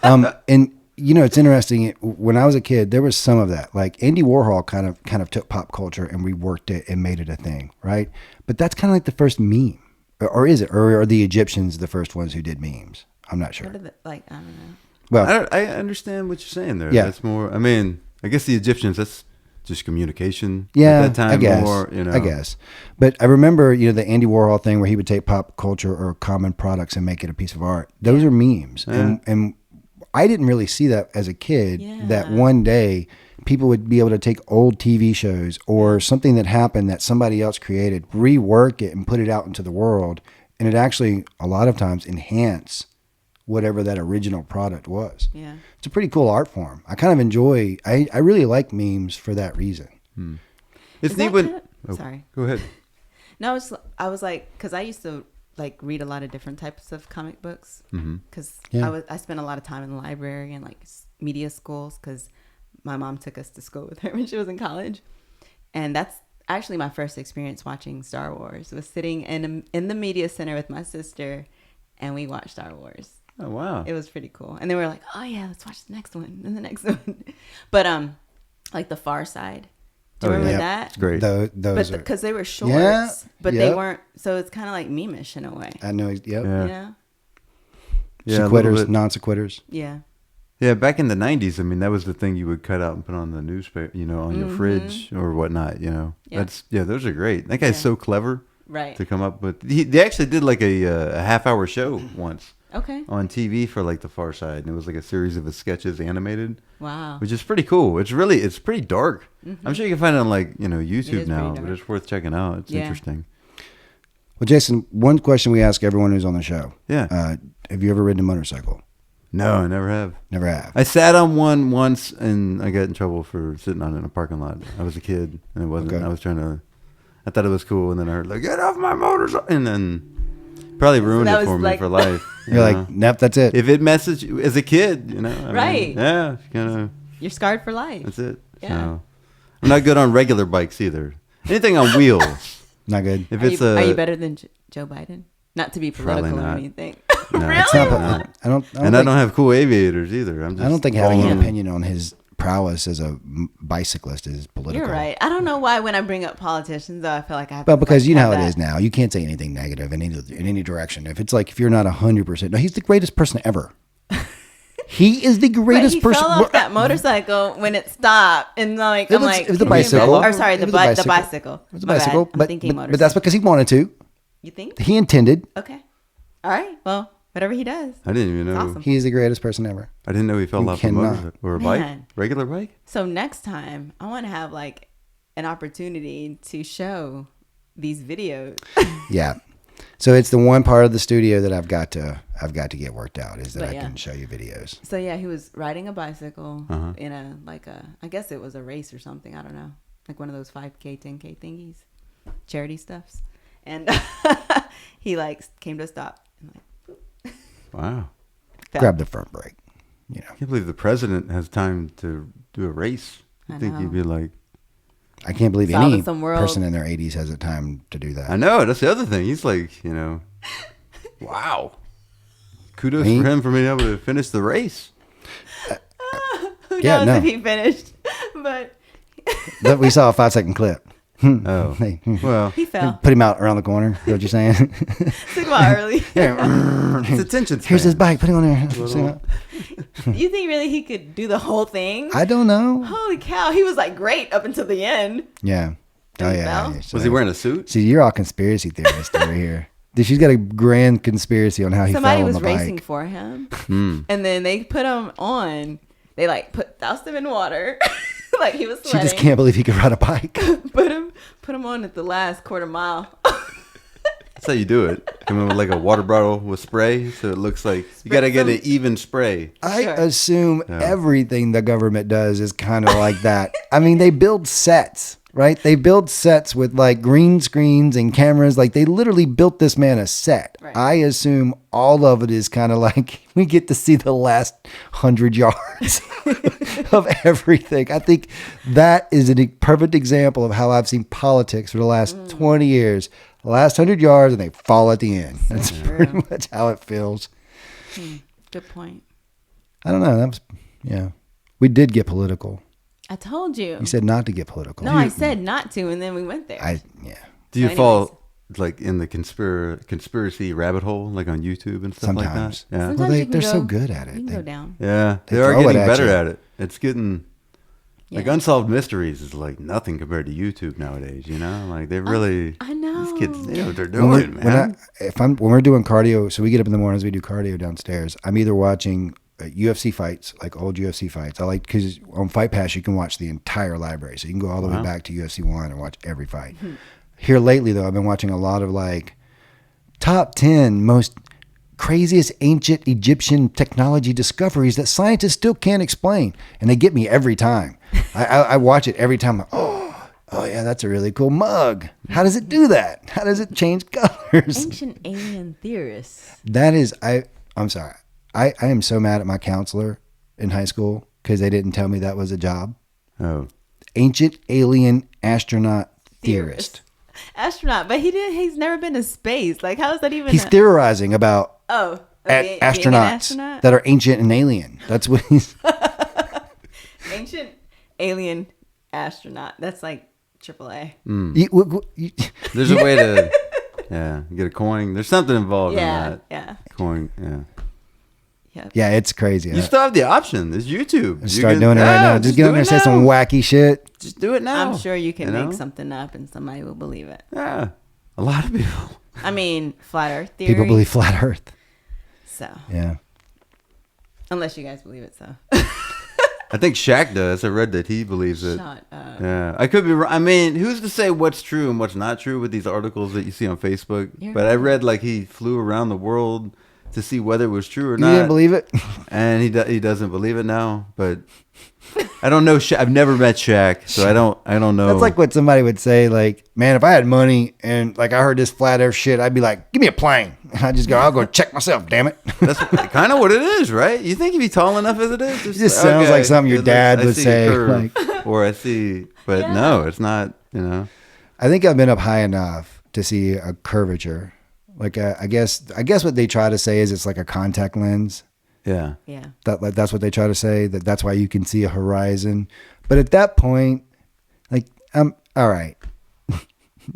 And it's interesting. When I was a kid, there was some of that. Like Andy Warhol kind of took pop culture and reworked it and made it a thing, right? But that's kind of like the first meme, or is it? Or are the Egyptians the first ones who did memes? I'm not sure. What are the, I don't know. Well, I understand what you're saying there. Yeah. That's more. I mean, I guess the Egyptians. That's just communication. yeah, At that time, I guess. more. I guess. But I remember, the Andy Warhol thing where he would take pop culture or common products and make it a piece of art. Those are memes, and I didn't really see that as a kid. Yeah. That one day people would be able to take old TV shows or something that happened that somebody else created, rework it, and put it out into the world, and it actually a lot of times enhance whatever that original product was. Yeah. It's a pretty cool art form. I kind of enjoy. I really like memes for that reason. It's Is neat that when. kinda- sorry. Go ahead. No, I was like, because I used to like read a lot of different types of comic books. Because Yeah. I spent a lot of time in the library and like media schools because my mom took us to school with her when she was in college, and that's actually my first experience watching Star Wars. Was sitting in the media center with my sister, and we watched Star Wars. Oh wow. It was pretty cool. And then we were like, oh yeah, let's watch the next one and the next one. But like The Far Side. Do you remember yeah. that? It's great. Those But are. because they were shorts, Yeah, but yep. they weren't. So it's kind of like meme-ish in a way. I know. Yep. Yeah. You know? Yeah, sequitters, non-sequitters. Yeah. Yeah, back in the 90s, I mean, that was the thing you would cut out and put on the newspaper, on your fridge or whatnot, Yeah. Those are great. That guy's so clever to come up with. They actually did like a half-hour show once on TV for like The Far Side, and it was like a series of his sketches animated. Wow. Which is pretty cool. It's pretty dark. I'm sure you can find it on like, YouTube now, but it's worth checking out. It's interesting. Well, Jason, one question we ask everyone who's on the show. Yeah. Have you ever ridden a motorcycle? No, I never have. Never have. I sat on one once, and I got in trouble for sitting on it in a parking lot. I was a kid, and it wasn't. Okay. I thought it was cool, and then I heard like, "Get off my motorcycle," and then probably ruined it for me for life. You're like, "Nope, that's it." If it messes you as a kid, right? Yeah, you're scarred for life. That's it. Yeah. So, I'm not good on regular bikes either. Anything on wheels, not good. If are you better than Joe Biden? Not to be political or anything. No, really? I don't have cool aviators either. I don't think having an opinion on his prowess as a bicyclist is political. You're right. I don't know why when I bring up politicians, though, I feel like I have to. Well, because you know how it is now. You can't say anything negative in any direction. If you're not 100%. No, he's the greatest person ever. He is the greatest person. He fell off that motorcycle when it stopped, and like it was the bicycle. Or sorry, the bicycle. It was a bicycle. I'm thinking but that's because he wanted to. You think? He intended. Okay. All right. Well, whatever he does. I didn't even know. Awesome. He's the greatest person ever. I didn't know he fell off a motorcycle or a bike, regular bike. So next time, I want to have like an opportunity to show these videos. Yeah. So it's the one part of the studio that I've got to get worked out is that I can show you videos. So yeah, he was riding a bicycle in I guess it was a race or something. I don't know, like one of those 5K, 10K thingies, charity stuffs, and he like came to a stop and like, wow, grab the front brake. I can't believe the president has time to do a race. I think you'd be like. I can't believe any person in their 80s has the time to do that. I know. That's the other thing. He's like, wow. Kudos for him for being able to finish the race. Who knows if he finished? But we saw a 5-second clip. Oh. Well, he fell. Put him out around the corner. You know what you're saying? Took him out early. It's attention span. Here's his bike. Put him on there. You think really he could do the whole thing? I don't know. Holy cow. He was like great up until the end. Yeah. Oh, yeah. So, was he wearing a suit? See, you're all conspiracy theorists over here. She's got a grand conspiracy on how he fell on the bike. Somebody was racing for him. And then they put him on. They like doused him in water. Like he was sweating. She just can't believe he could ride a bike. Put him on at the last quarter mile. That's how you do it. Come in with like a water bottle with spray, so it looks like you got to get an even spray. I assume everything the government does is kind of like that. I mean, they build sets, right? They build sets with like green screens and cameras. Like they literally built this man a set. Right. I assume all of it is kind of like we get to see the last 100 yards of everything. I think that is a perfect example of how I've seen politics for the last 20 years. The last 100 yards and they fall at the end. That's pretty much how it feels. Good point. I don't know. We did get political. I told you. You said not to get political. No, I said not to, and then we went there. Do you fall like in the conspiracy rabbit hole, like on YouTube and stuff like that? Yeah. Well, they're so good at it. You can go down. Yeah, they are getting better at it. It's getting like Unsolved Mysteries is like nothing compared to YouTube nowadays. Like they really. I know. These kids, they know what they're doing, man. When we're doing cardio, so we get up in the mornings, we do cardio downstairs. I'm either watching UFC fights, like old UFC fights. I like because on Fight Pass you can watch the entire library, so you can go all the way back to UFC 1 and watch every fight. Here lately, though, I've been watching a lot of like top 10 most craziest ancient Egyptian technology discoveries that scientists still can't explain, and they get me every time. I watch it every time. Oh yeah, that's a really cool mug. How does it do that? How does it change colors? Ancient alien theorists. That is, I'm sorry. I am so mad at my counselor in high school because they didn't tell me that was a job. Oh. Ancient alien astronaut theorist. Astronaut, but he's never been to space. Like, how is that even? He's theorizing about astronauts that are ancient and alien. That's what he's. Ancient alien astronaut. That's like AAA. There's a way to get a coin. There's something involved in that. Yeah. Coin, yeah. Yep. Yeah, it's crazy. You still have the option. It's YouTube. Start doing it right now. Just get on there and say some wacky shit. Just do it now. I'm sure you can make something up and somebody will believe it. Yeah. A lot of people. I mean, flat Earth theory. People believe flat Earth. So. Yeah. Unless you guys believe it, so. I think Shaq does. I read that he believes it. Shut up. Yeah, I could be wrong. I mean, who's to say what's true and what's not true with these articles that you see on Facebook? But I read like he flew around the world to see whether it was true or not. You didn't believe it? And he doesn't believe it now. But I don't know. I've never met Shaq, so I don't know. That's like what somebody would say. Like, man, if I had money and like I heard this flat Earth shit, I'd be like, give me a plane. And I just go, I'll go check myself. Damn it. That's kind of what it is, right? You think he'd be tall enough as it is? It just sounds like something your dad would say. Like, or I see, but no, it's not. You know. I think I've been up high enough to see a curvature. Like I guess what they try to say is it's like a contact lens. Yeah. Yeah. That's what they try to say. That's why you can see a horizon. But at that point, like, all right.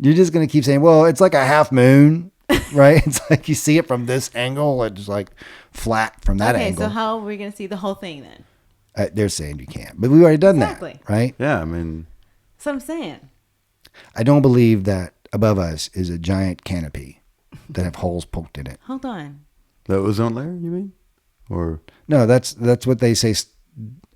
You're just gonna keep saying, well, it's like a half moon, right? It's like you see it from this angle, it's like flat from that angle. Okay, so how are we gonna see the whole thing then? They're saying you can't, but we've already done that, right? Yeah, I mean, that's what I'm saying. I don't believe that above us is a giant canopy that have holes poked in it. Hold on. The ozone layer, you mean? Or no, that's what they say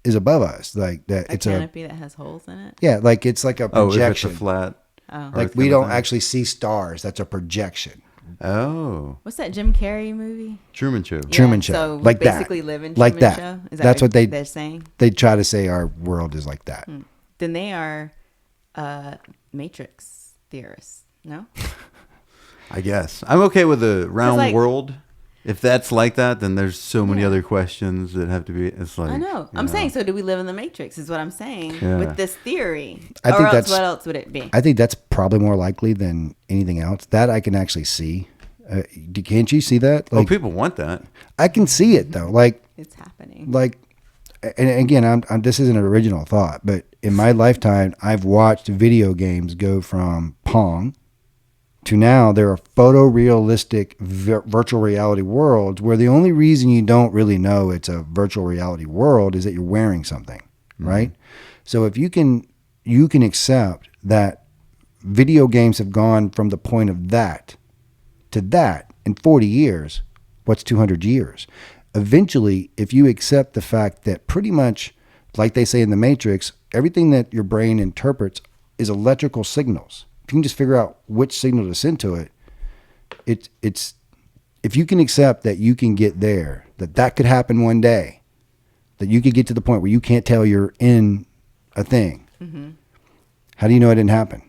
is above us. Like that, it's a canopy that has holes in it. Yeah, like it's like a projection. Oh, if it's a flat. Oh. Like we don't actually see stars. That's a projection. Oh. What's that Jim Carrey movie? Truman Show. Yeah, Truman Show. So like basically that. live in like Truman that. Show? Is that That's what they're saying? They try to say our world is like that. Then they are Matrix theorists. No. I guess I'm okay with the round world. If that's like that, then there's so many other questions that have to be. It's like I know. I'm saying, so do we live in the Matrix? Is what I'm saying with this theory. I think that's what else would it be? I think that's probably more likely than anything else. That I can actually see. Can't you see that? Like, people want that. I can see it though. Like it's happening. Like, and again, I'm this isn't an original thought, but in my lifetime, I've watched video games go from Pong to now there are photorealistic virtual reality worlds where the only reason you don't really know it's a virtual reality world is that you're wearing something, right? So if you can accept that video games have gone from the point of that to that in 40 years, what's 200 years? Eventually, if you accept the fact that pretty much, like they say in the Matrix, everything that your brain interprets is electrical signals. If you can just figure out which signal to send to it, it's if you can accept that you can get there, that could happen one day, that you could get to the point where you can't tell you're in a thing. Mm-hmm. How do you know it didn't happen?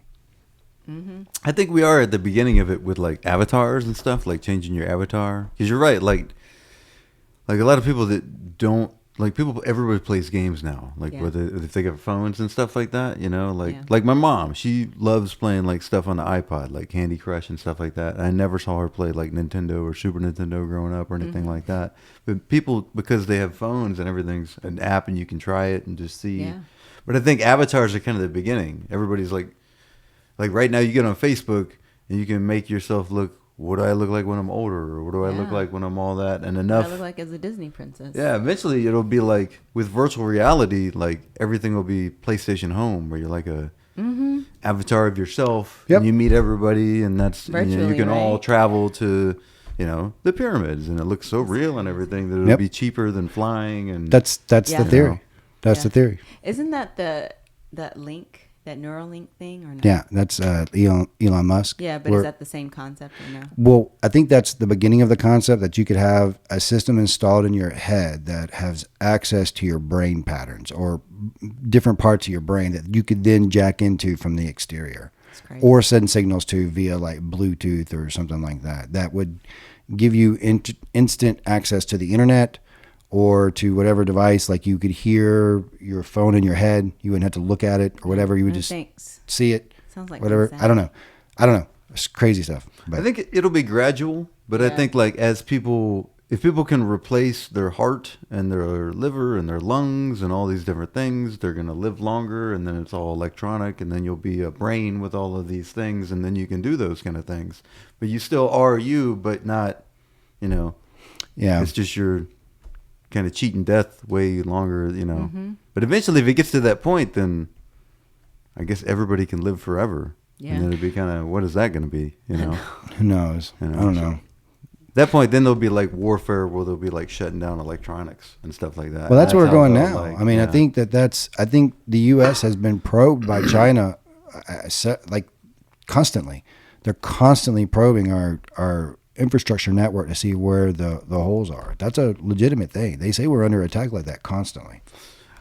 Mm-hmm. I think we are at the beginning of it with like avatars and stuff, like changing your avatar. Because you're right, like a lot of people that don't. Like everybody plays games now. Like if they got phones and stuff like that, you know. Like my mom, she loves playing like stuff on the iPod, like Candy Crush and stuff like that. I never saw her play like Nintendo or Super Nintendo growing up or anything like that. But people, because they have phones and everything's an app and you can try it and just see. Yeah. But I think avatars are kind of the beginning. Everybody's like right now you get on Facebook and you can make yourself look. What do I look like when I'm older? Or what do I look like when I'm all that? And enough. What I look like as a Disney princess. Yeah, eventually it'll be like with virtual reality, like everything will be PlayStation Home, where you're like a avatar of yourself, and you meet everybody, and that's virtually, you can all travel to, the pyramids, and it looks so real and everything that it'll be cheaper than flying. And that's the theory. That's the theory. Isn't that that link? That Neuralink thing or no? Yeah, that's Elon Musk. Yeah, but is that the same concept or no? Well, I think that's the beginning of the concept, that you could have a system installed in your head that has access to your brain patterns or different parts of your brain that you could then jack into from the exterior or send signals to via like Bluetooth or something like that. That would give you instant access to the internet or to whatever device. Like you could hear your phone in your head. You wouldn't have to look at it or whatever. You would just see it. Sounds like whatever. I don't know. It's crazy stuff. But I think it'll be gradual. But I think like if people can replace their heart and their liver and their lungs and all these different things, they're going to live longer. And then it's all electronic. And then you'll be a brain with all of these things. And then you can do those kind of things. But you still are you, but not, Yeah. It's just your kind of cheating death way longer, you know. Mm-hmm. But eventually, if it gets to that point, then I guess everybody can live forever. Yeah. And then it'd be kind of, what is that going to be, you know? Who knows? You know? I don't know. At that point, then there'll be like warfare where they'll be like shutting down electronics and stuff like that. Well, that's where we're going now. Like, I mean, yeah. I think the U.S. has been probed by China like constantly. They're constantly probing our infrastructure network to see where the holes are. That's a legitimate thing. They say we're under attack like that constantly.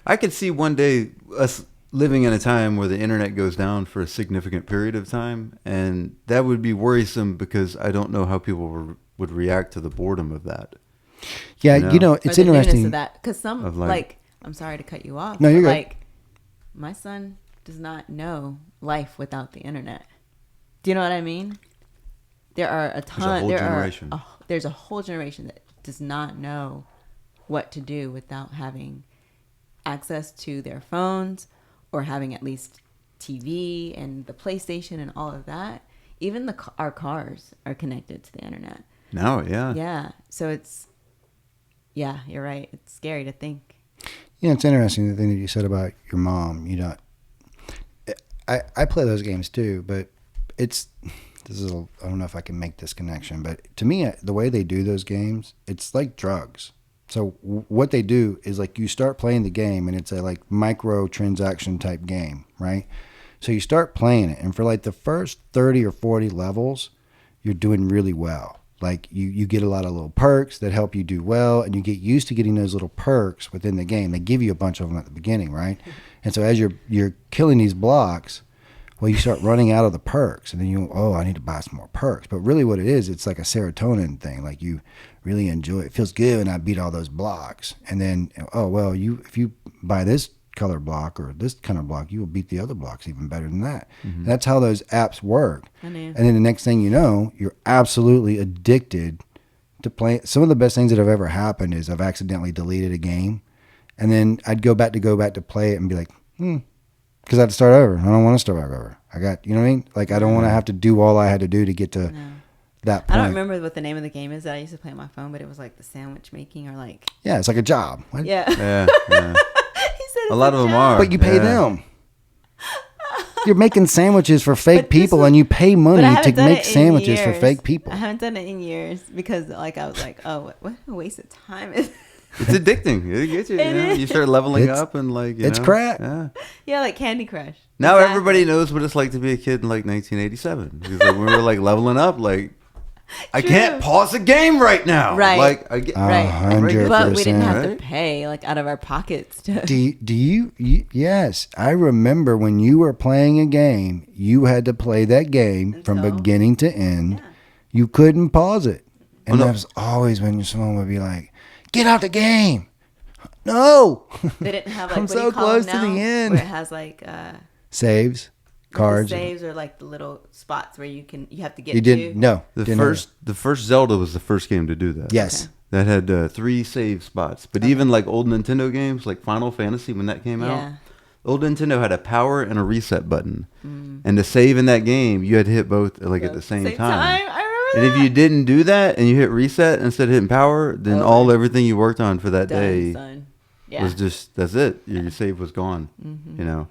I could see one day us living in a time where the internet goes down for a significant period of time, and that would be worrisome because I don't know how people would react to the boredom of that. Yeah, you know it's interesting because some like I'm sorry to cut you off. No, you're good. Like my son does not know life without the internet. Do you know what I mean? There are a ton. There's a whole generation that does not know what to do without having access to their phones or having at least TV and the PlayStation and all of that. Even our cars are connected to the internet. No, yeah. Yeah. So you're right. It's scary to think. Yeah, it's interesting the thing that you said about your mom. You know, I play those games too, but I don't know if I can make this connection, but to me, the way they do those games, it's like drugs. So what they do is like you start playing the game and it's a like micro transaction type game, right? So you start playing it and for like the first 30 or 40 levels, you're doing really well. Like you get a lot of little perks that help you do well and you get used to getting those little perks within the game. They give you a bunch of them at the beginning, right? And so as you're killing these blocks, well, you start running out of the perks and then I need to buy some more perks. But really what it is, it's like a serotonin thing. Like you really enjoy it. It feels good when I beat all those blocks. And then, if you buy this color block or this kind of block, you will beat the other blocks even better than that. Mm-hmm. That's how those apps work. And then the next thing you know, you're absolutely addicted to playing. Some of the best things that have ever happened is I've accidentally deleted a game. And then I'd go back to play it and be like, because I had to start over. I don't want to start back over. You know what I mean? Like, I don't want to have to do all I had to do to get to that point. I don't remember what the name of the game is that I used to play on my phone, but it was like the sandwich making or like... Yeah, it's like a job. What? Yeah. Yeah. He said a lot of them are. But you pay them. You're making sandwiches for fake people and you pay money to make sandwiches for fake people. I haven't done it in years because like I was like, oh, what a waste of time is It's addicting. It gets you. You start leveling up and like it's crack. Yeah, like Candy Crush. Now everybody knows what it's like to be a kid in like 1987 because like, when we were like leveling up, like I can't pause a game right now. Right. Like I get right. 100%. But we didn't have to pay like out of our pockets. Do you? Yes, I remember when you were playing a game, you had to play that game from beginning to end. Yeah. You couldn't pause it, and that was always when someone would be like, "Get out the game." No. They didn't have like I'm so close to the end. Where it has like saves, cards. The saves are like the little spots where you have to get. You didn't. No. The first Zelda was the first game to do that. Yes. Okay. That had 3 save spots. But even like old Nintendo games, like Final Fantasy, when that came out, old Nintendo had a power and a reset button. And to save in that game, you had to hit both like at the same time. And if you didn't do that and you hit reset instead of hitting power, then everything you worked on for that day was just, that's it. Your save was gone, you know.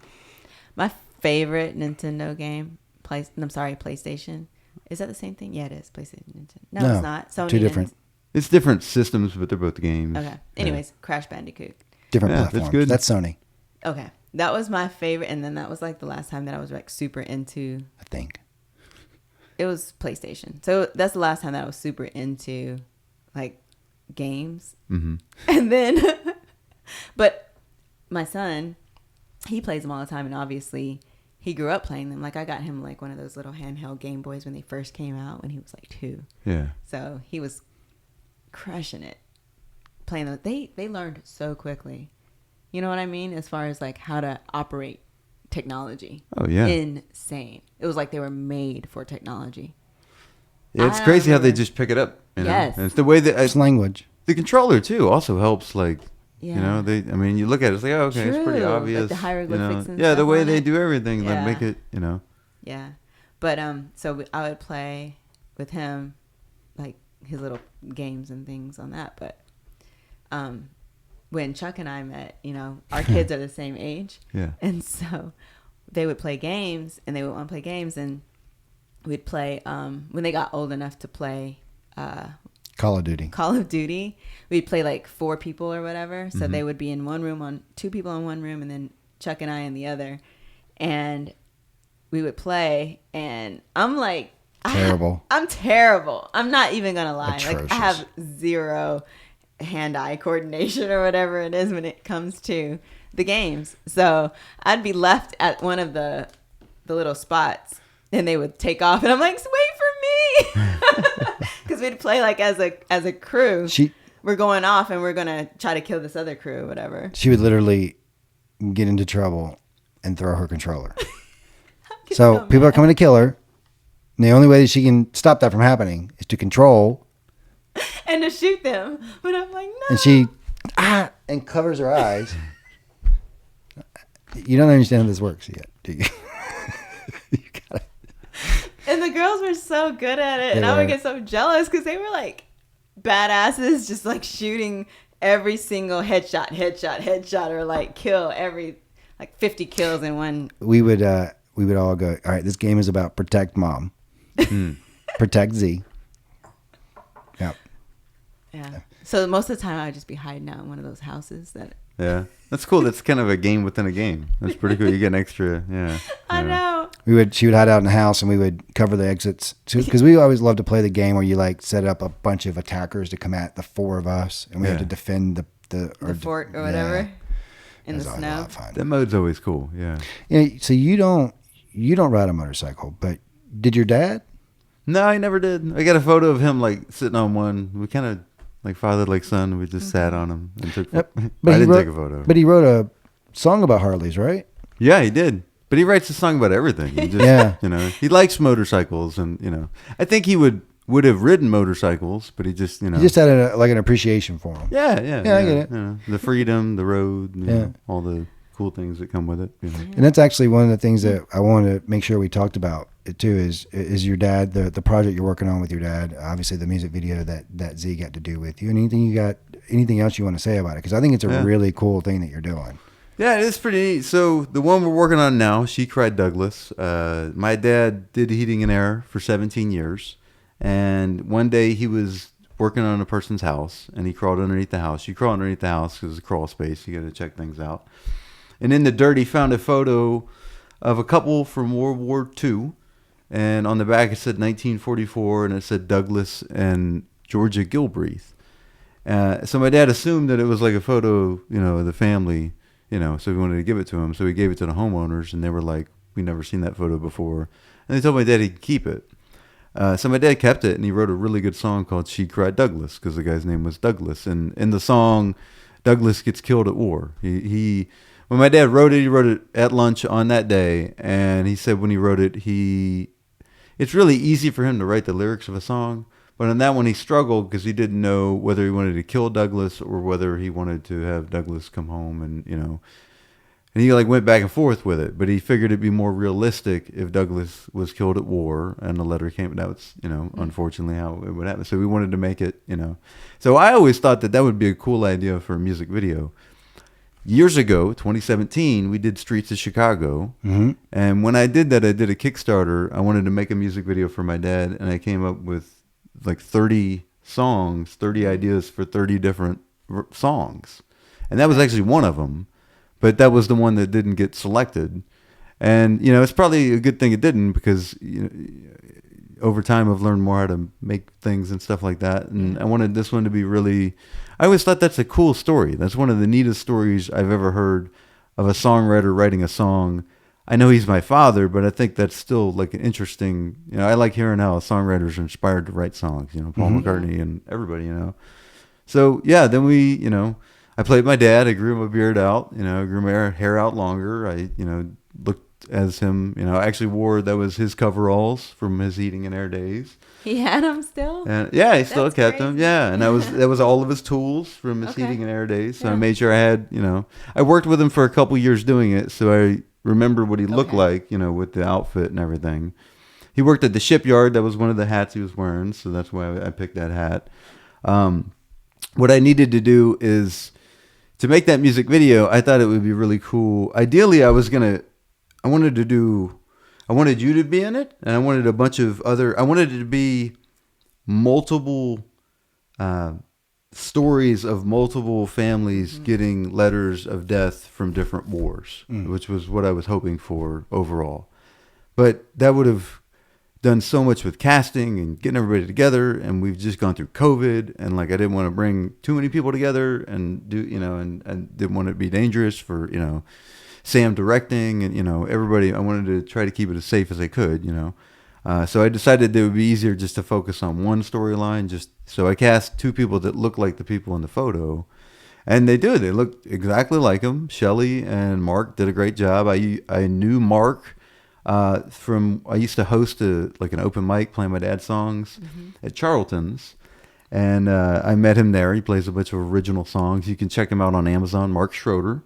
My favorite Nintendo game, PlayStation. Is that the same thing? Yeah, it is. PlayStation, Nintendo. No, it's not. Sony. Two different. It's different systems, but they're both games. Okay. Anyways, Crash Bandicoot. Different platforms. That's good. That's Sony. Okay. That was my favorite. And then that was like the last time that I was like super into. I think. It was PlayStation. So that's the last time that I was super into like games. Mm-hmm. And then, but my son, he plays them all the time. And obviously he grew up playing them. Like I got him like one of those little handheld Game Boys when they first came out when he was like 2. Yeah. So he was crushing it playing those. They learned so quickly. You know what I mean? As far as like how to operate technology. Oh yeah. Insane. It was like they were made for technology. Yeah, it's crazy how they just pick it up. You know? Yes. And it's the way that it's language. The controller too also helps. Like you know, you look at it, it's like, oh, okay, True. It's pretty obvious. Like the hieroglyphics and the stuff way on they it. do everything, like make it, you know. Yeah, but so I would play with him, like his little games and things on that. But when Chuck and I met, our kids are the same age. Yeah. And so they would play games, and they would want to play games, and we'd play, when they got old enough to play Call of Duty, we'd play like 4 people or whatever. So they would be in one room, 2 people in one room, and then Chuck and I in the other. And we would play, and I'm like, terrible. I'm terrible. I'm not even going to lie. Atrocious. Like, I have zero hand-eye coordination or whatever it is when it comes to the games. So I'd be left at one of the little spots, and they would take off, and I'm like, wait for me. Because we'd play like as a crew. We're going off, and we're going to try to kill this other crew or whatever. She would literally get into trouble and throw her controller. So people are coming to kill her. And the only way that she can stop that from happening is to control. And to shoot them. But I'm like, no. And she, and covers her eyes. You don't understand how this works yet, do you? You gotta. And the girls were so good at it. And I would get so jealous because they were like badasses, just like shooting every single headshot, or like kill every, like 50 kills in one. We would all go, all right, this game is about protect mom. Protect Z. Yep. Yeah. So most of the time I would just be hiding out in one of those houses that. Yeah. That's cool. That's kind of a game within a game. That's pretty cool. You get an extra, yeah. I know. She would hide out in the house, and we would cover the exits. Because we always loved to play the game where you like set up a bunch of attackers to come at the 4 of us, and we had to defend the fort or whatever in the snow. That mode's always cool. Yeah. Yeah. So you don't ride a motorcycle, but did your dad? No, I never did. I got a photo of him like sitting on one. We kind of like father like son. We just sat on him and took. But I didn't take a photo. But he wrote a song about Harleys, right? Yeah, he did. But he writes a song about everything. He just, he likes motorcycles, and I think he would have ridden motorcycles, but he just, He just had an appreciation for them. Yeah, I get it. The freedom, the road, all the cool things that come with it. And that's actually one of the things that I wanted to make sure we talked about it too. Is your dad, the project you're working on with your dad? Obviously, the music video that Z got to do with you. Anything else you want to say about it? Because I think it's a really cool thing that you're doing. Yeah, it is pretty neat. So the one we're working on now, She Cried Douglas. My dad did heating and air for 17 years. And one day he was working on a person's house, and he crawled underneath the house. You crawl underneath the house because it's a crawl space. You got to check things out. And in the dirt, he found a photo of a couple from World War II. And on the back, it said 1944, and it said Douglas and Georgia Gilbreath. So my dad assumed that it was like a photo, of the family, so we wanted to give it to him. So we gave it to the homeowners, and they were like, "We've never seen that photo before." And they told my dad he'd keep it. So my dad kept it, and he wrote a really good song called She Cried Douglas, because the guy's name was Douglas. And in the song, Douglas gets killed at war. When my dad wrote it, he wrote it at lunch on that day. And he said when he wrote it, it's really easy for him to write the lyrics of a song. But on that one, he struggled because he didn't know whether he wanted to kill Douglas or whether he wanted to have Douglas come home and he like went back and forth with it. But he figured it'd be more realistic if Douglas was killed at war and the letter came. That's, unfortunately how it would happen. So we wanted to make it, So I always thought that would be a cool idea for a music video. Years ago, 2017, we did Streets of Chicago. Mm-hmm. And when I did that, I did a Kickstarter. I wanted to make a music video for my dad, and I came up with like 30 songs, 30 ideas for 30 different songs. And that was actually one of them, but that was the one that didn't get selected. And, it's probably a good thing it didn't, because, over time I've learned more how to make things and stuff like that. And I wanted this one to be really, I always thought that's a cool story. That's one of the neatest stories I've ever heard of a songwriter writing a song. I know he's my father, but I think that's still like an interesting, I like hearing how songwriters are inspired to write songs, Paul McCartney and everybody, So yeah, then we, I played my dad. I grew my beard out, grew my hair out longer. I, looked as him, I actually wore, that was his coveralls from his heating and air days. He had them still? And yeah, he still kept them. Yeah. And that was all of his tools from his heating and air days. So I made sure I had, I worked with him for a couple years doing it. So I remember what he looked like, with the outfit and everything. He worked at the shipyard. That was one of the hats he was wearing. So that's why I picked that hat. What I needed to do is to make that music video, I thought it would be really cool. Ideally, I wanted you to be in it, and I wanted a bunch of I wanted it to be multiple stories of multiple families getting letters of death from different wars, which was what I was hoping for overall. But that would have done so much with casting and getting everybody together, and we've just gone through COVID, and like I didn't want to bring too many people together and do, and didn't want it to be dangerous for, Sam directing and, everybody. I wanted to try to keep it as safe as I could, so I decided that it would be easier just to focus on one storyline. So I cast 2 people that look like the people in the photo, and they do. They look exactly like them. Shelley and Mark did a great job. I knew Mark I used to host an open mic playing my dad's songs at Charlton's, and I met him there. He plays a bunch of original songs. You can check him out on Amazon. Mark Schroeder.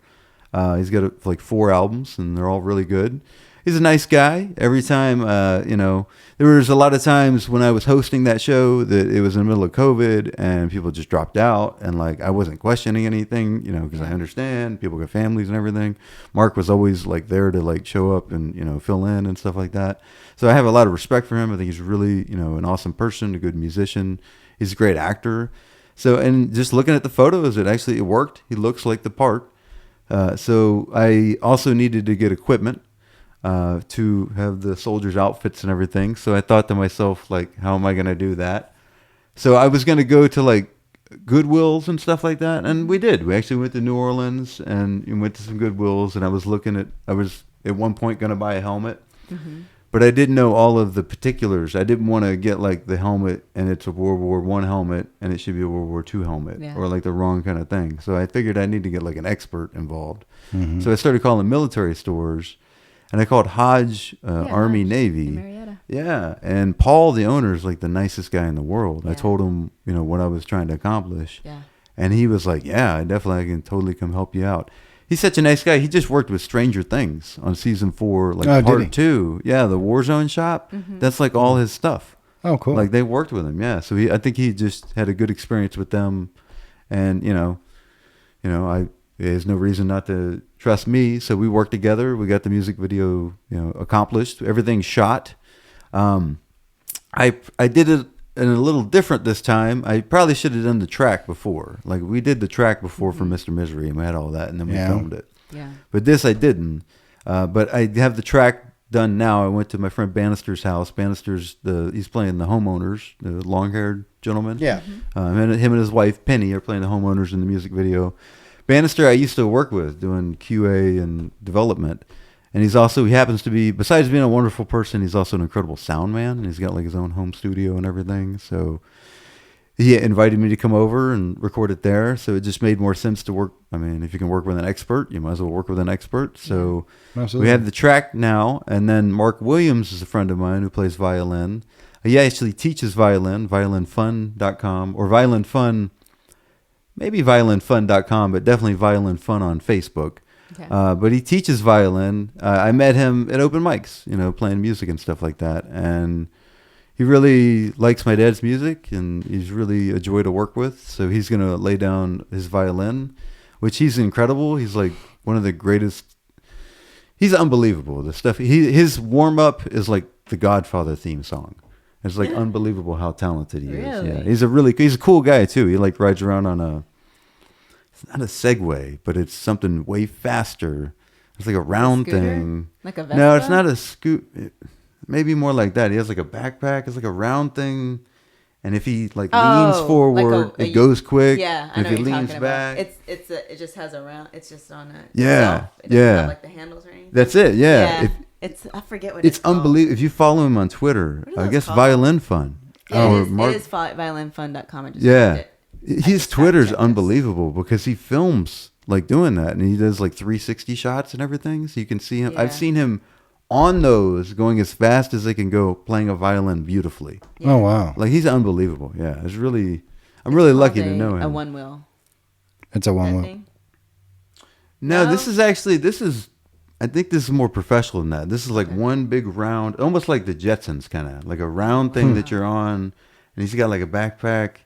He's got 4 albums, and they're all really good. He's a nice guy. Every time, there was a lot of times when I was hosting that show that it was in the middle of COVID and people just dropped out, and I wasn't questioning anything, because I understand people got families and everything. Mark was always there to show up and, fill in and stuff like that. So I have a lot of respect for him. I think he's really, an awesome person, a good musician. He's a great actor. So, and just looking at the photos, it worked. He looks like the part. So I also needed to get equipment to have the soldiers' outfits and everything. So I thought to myself, how am I going to do that? So I was going to go to Goodwills and stuff like that. And we did. We actually went to New Orleans and went to some Goodwills. And I was at one point going to buy a helmet, but I didn't know all of the particulars. I didn't want to get the helmet and it's a World War I helmet and it should be a World War II helmet or the wrong kind of thing. So I figured I need to get an expert involved. So I started calling military stores. And I called Hodge Army Navy. Yeah, and Paul, the owner, is the nicest guy in the world. I told him, what I was trying to accomplish. Yeah. And he was like, yeah, I can totally come help you out. He's such a nice guy. He just worked with Stranger Things on season 4, part 2. Yeah, the Warzone shop. That's all his stuff. Oh, cool. They worked with him. Yeah, so I think he just had a good experience with them, and there's no reason not to trust me. So we worked together. We got the music video, accomplished. Everything's shot. I did it in a little different this time. I probably should have done the track before. We did the track before for Mr. Misery, and we had all that, and then we filmed it. Yeah. But this I didn't. But I have the track done now. I went to my friend Bannister's house. Bannister's he's playing the homeowners, the long-haired gentleman. Yeah. And him and his wife Penny are playing the homeowners in the music video. Bannister I used to work with doing QA and development, and he happens to be, besides being a wonderful person, he's also an incredible sound man, and he's got his own home studio and everything. So he invited me to come over and record it there. So it just made more sense to work. I mean, if you can work with an expert, you might as well work with an expert. So we have the track now, and then Mark Williams is a friend of mine who plays violin. He actually teaches violin, violinfun.com, or violinfun. Maybe violinfun.com, but definitely Violin Fun on Facebook. Okay. But he teaches violin. I met him at open mics, playing music and stuff like that. And he really likes my dad's music, and he's really a joy to work with. So he's going to lay down his violin, which he's incredible. He's one of the greatest. He's unbelievable. The stuff his warm up is the Godfather theme song. It's unbelievable how talented he is. Yeah, he's a cool guy too. He rides around on it's not a Segway, but it's something way faster. It's a round thing. Like a Vespa? No, it's not a scoot. Maybe more like that. He has a backpack. It's a round thing, and if he leans forward, it goes quick. Yeah, I know if he leans back, it just has a round. It's just on a. Yeah, it doesn't have the handles or anything. That's it. Yeah. I forget what it's unbelievable. If you follow him on Twitter, I guess called? Violin Fun. Yeah, it is violinfun.com. I just his Twitter's unbelievable because he films doing that, and he does 360 shots and everything, so you can see him. Yeah. I've seen him on those going as fast as they can go, playing a violin beautifully. Yeah. Oh wow! He's unbelievable. Yeah, I'm really lucky to know him. A one wheel. It's a one wheel. No, this is I think this is more professional than that. This is one big round, almost like the Jetsons, kind of a round thing that you're on, and he's got a backpack.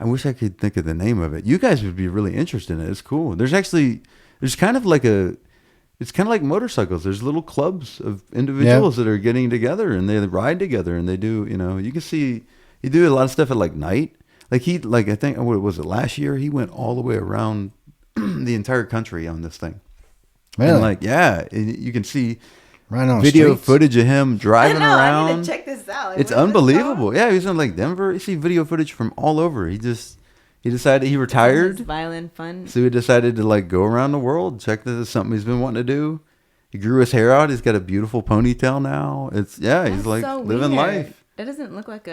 I wish I could think of the name of it. You guys would be really interested in it. It's cool. There's kind of like it's kind of like motorcycles. There's little clubs of individuals that are getting together and they ride together and they do, you can see, you do a lot of stuff at like night. Like I think, what was it, last year? He went all the way around the entire country on this thing. Really? And you can see on video streets. footage of him driving around. I need to check this out. It's unbelievable. Yeah, he's in like Denver. You see video footage from all over. He decided he retired. Violin fun. So he decided to like go around the world, check this is something he's been wanting to do. He grew his hair out. He's got a beautiful ponytail now. He's like so living weird. life. That doesn't look like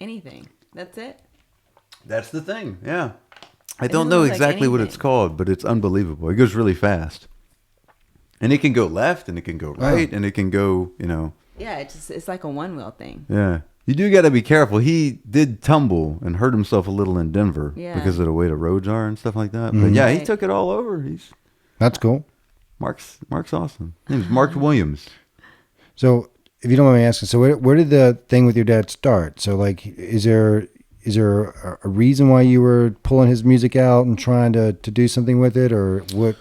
anything. That's it. That's the thing. Yeah. I It don't doesn't know look like exactly what it's anything. called, but it's unbelievable. It goes really fast. And it can go left and it can go right and it can go, Yeah, it's like a one-wheel thing. Yeah. You do got to be careful. He did tumble and hurt himself a little in Denver because of the way the roads are and stuff like that. But yeah, he took it all over. That's cool. Mark's awesome. His name's Mark Williams. So, if you don't mind me asking, so where did the thing with your dad start? So, like, is there a reason why you were pulling his music out and trying to do something with it, or what?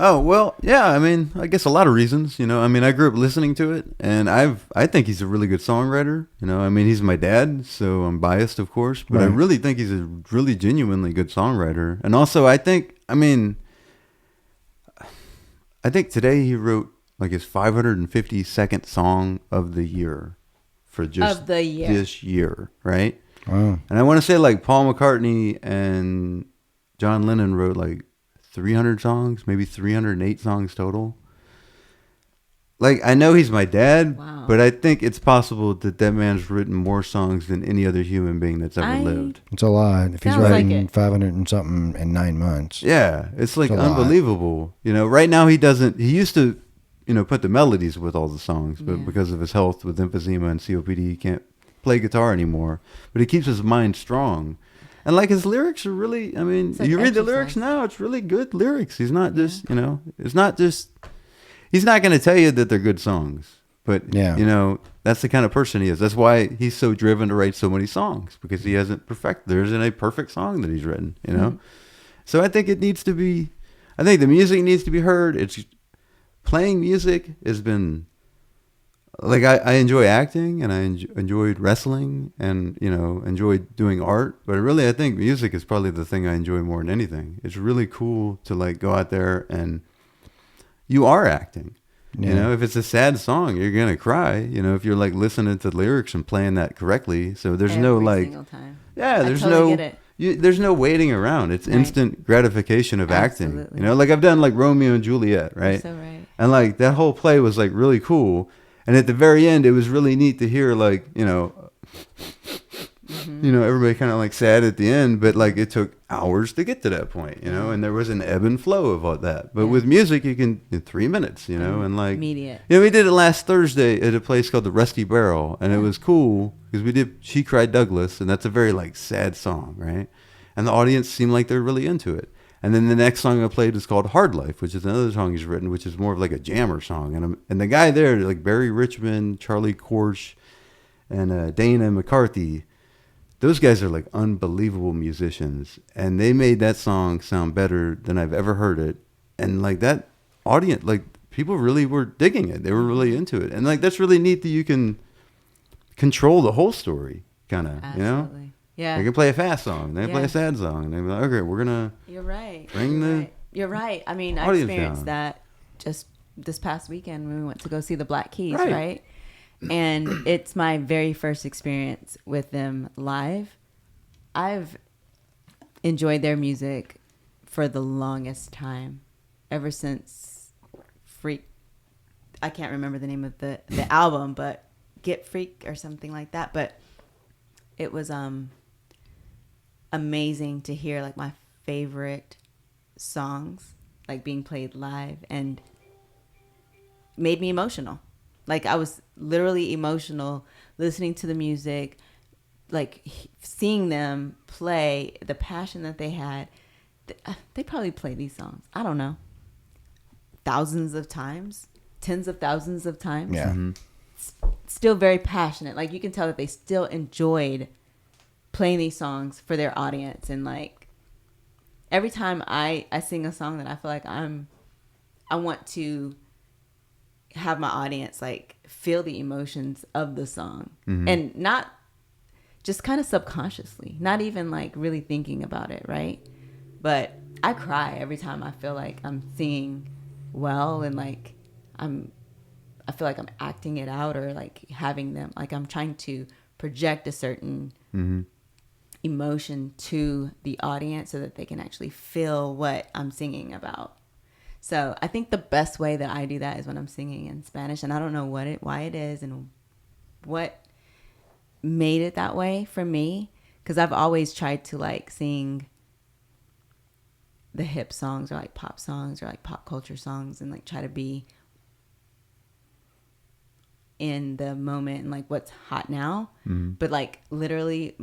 Oh, well, yeah, I mean, I guess a lot of reasons, I mean, I grew up listening to it and I think he's a really good songwriter, I mean, he's my dad, so I'm biased, of course, but I really think he's a really genuinely good songwriter. And also I think today he wrote like his 552nd song of the year for just this year, right? Wow. And I want to say like Paul McCartney and John Lennon wrote like 300 songs, maybe 308 songs total. Like, I know he's my dad, but I think it's possible that man's written more songs than any other human being that's ever lived. It's a lot. If he's writing 500 and something in 9 months. Yeah, it's like unbelievable. Right now he used to, put the melodies with all the songs, but because of his health with emphysema and COPD, he can't play guitar anymore. But he keeps his mind strong. And like his lyrics are really, I mean, you read the lyrics now, it's really good lyrics. He's not just, it's not just, he's not going to tell you that they're good songs, but that's the kind of person he is. That's why he's so driven to write so many songs, because he hasn't there isn't a perfect song that he's written, So I think I think the music needs to be heard. Playing music has been, like, I enjoy acting and I enjoyed wrestling and, enjoyed doing art. But really, I think music is probably the thing I enjoy more than anything. It's really cool to, like, go out there and you are acting. Yeah. If it's a sad song, you're going to cry, if you're, like, listening to the lyrics and playing that correctly. So there's no, like... single time. Yeah, there's totally get it. There's no waiting around. It's instant gratification of acting. Like I've done, like, Romeo and Juliet, right? You're so right. And, like, that whole play was, like, really cool. And at the very end, it was really neat to hear, like, everybody kind of like sad at the end, but like it took hours to get to that point, and there was an ebb and flow of all that. But with music, you can in 3 minutes, and like immediate. We did it last Thursday at a place called the Rusty Barrel, and it was cool because we did "She Cried Douglas," and that's a very like sad song, right? And the audience seemed like they're really into it. And then the next song I played is called Hard Life, which is another song he's written, which is more of like a jammer song. And the guy there, like Barry Richmond, Charlie Korsch, and Dana McCarthy, those guys are like unbelievable musicians. And they made that song sound better than I've ever heard it. And like that audience, like people really were digging it. They were really into it. And like that's really neat that you can control the whole story, kind of, Absolutely. Yeah. They can play a fast song. They can play a sad song. And they're like, okay, we're going to... You're right. Bring You're right. I mean, I experienced that just this past weekend when we went to go see the Black Keys, right? And it's my very first experience with them live. I've enjoyed their music for the longest time, ever since I can't remember the name of the album, but Get Freak or something like that. But it was amazing to hear like my favorite songs like being played live, and made me emotional. Like I was literally emotional listening to the music, like seeing them play, the passion that they had. They probably play these songs, I don't know, thousands of times, tens of thousands of times. Yeah. Mm-hmm. Still very passionate. Like you can tell that they still enjoyed playing these songs for their audience. And like every time I sing a song that I feel like I want to have my audience like feel the emotions of the song, and not just kind of subconsciously, not even like really thinking about it, right? But I cry every time I feel like I'm singing well, and like I feel like I'm acting it out, or like having them, like I'm trying to project a certain emotion to the audience so that they can actually feel what I'm singing about. So I think the best way that I do that is when I'm singing in Spanish, and I don't know why it is and what made it that way for me, because I've always tried to like sing the hip songs or like pop songs or like pop culture songs and like try to be in the moment and like what's hot now. But like literally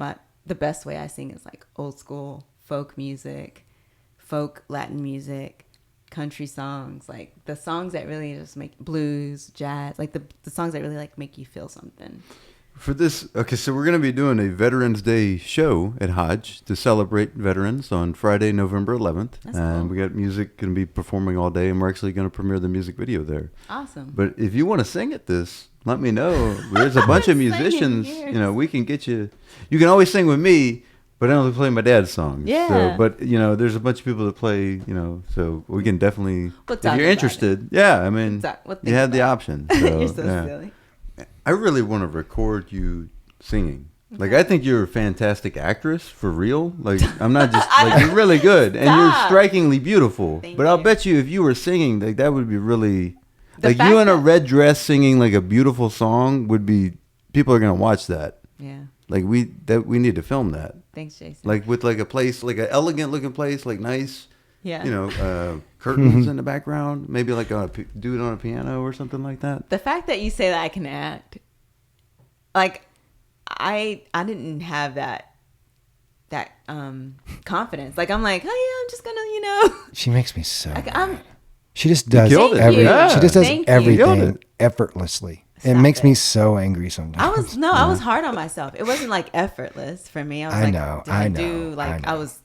the best way I sing is like old school folk music, folk Latin music, country songs, like the songs that really just make blues, jazz, like the songs that really like make you feel something. For this, okay, so we're going to be doing a Veterans Day show at Hodge to celebrate veterans on Friday, November 11th. That's and cool. We got music going to be performing all day, and we're actually going to premiere the music video there. Awesome. But if you want to sing at this, let me know. There's a bunch of musicians, here. you know, we can get you. You can always sing with me, but I only play my dad's songs. Yeah. So, but, you know, there's a bunch of people that play, you know, so we can definitely, We'll if talk you're about interested, yeah, I mean, We'll you have the about option. it. So, You're so yeah. silly. I really want to record you singing. Like, I think you're a fantastic actress, for real. Like, I'm not just, like, you're really good. And you're Stop. strikingly beautiful. Thank But I'll you. bet you if you were singing, like, that would be really, The like, fact you in a that- red dress singing, like, a beautiful song would be, people are going to watch that. Yeah. Like, we need to film that. Thanks, Jason. Like, with, like, a place, like, an elegant looking place, like, nice, yeah. you know, curtains in the background. Maybe, like, do it on a piano or something like that. The fact that you say that I can act, like, I didn't have that confidence. Like, I'm like, oh yeah, I'm just gonna, you know, She makes me so. like mad. I'm. She just does killed it. every. Yeah. She just does Thank you. everything Killed it. effortlessly. It Stop makes me it. so angry sometimes. I was hard on myself. It wasn't like effortless for me. I was I like, know, did I do know, like I I know. was,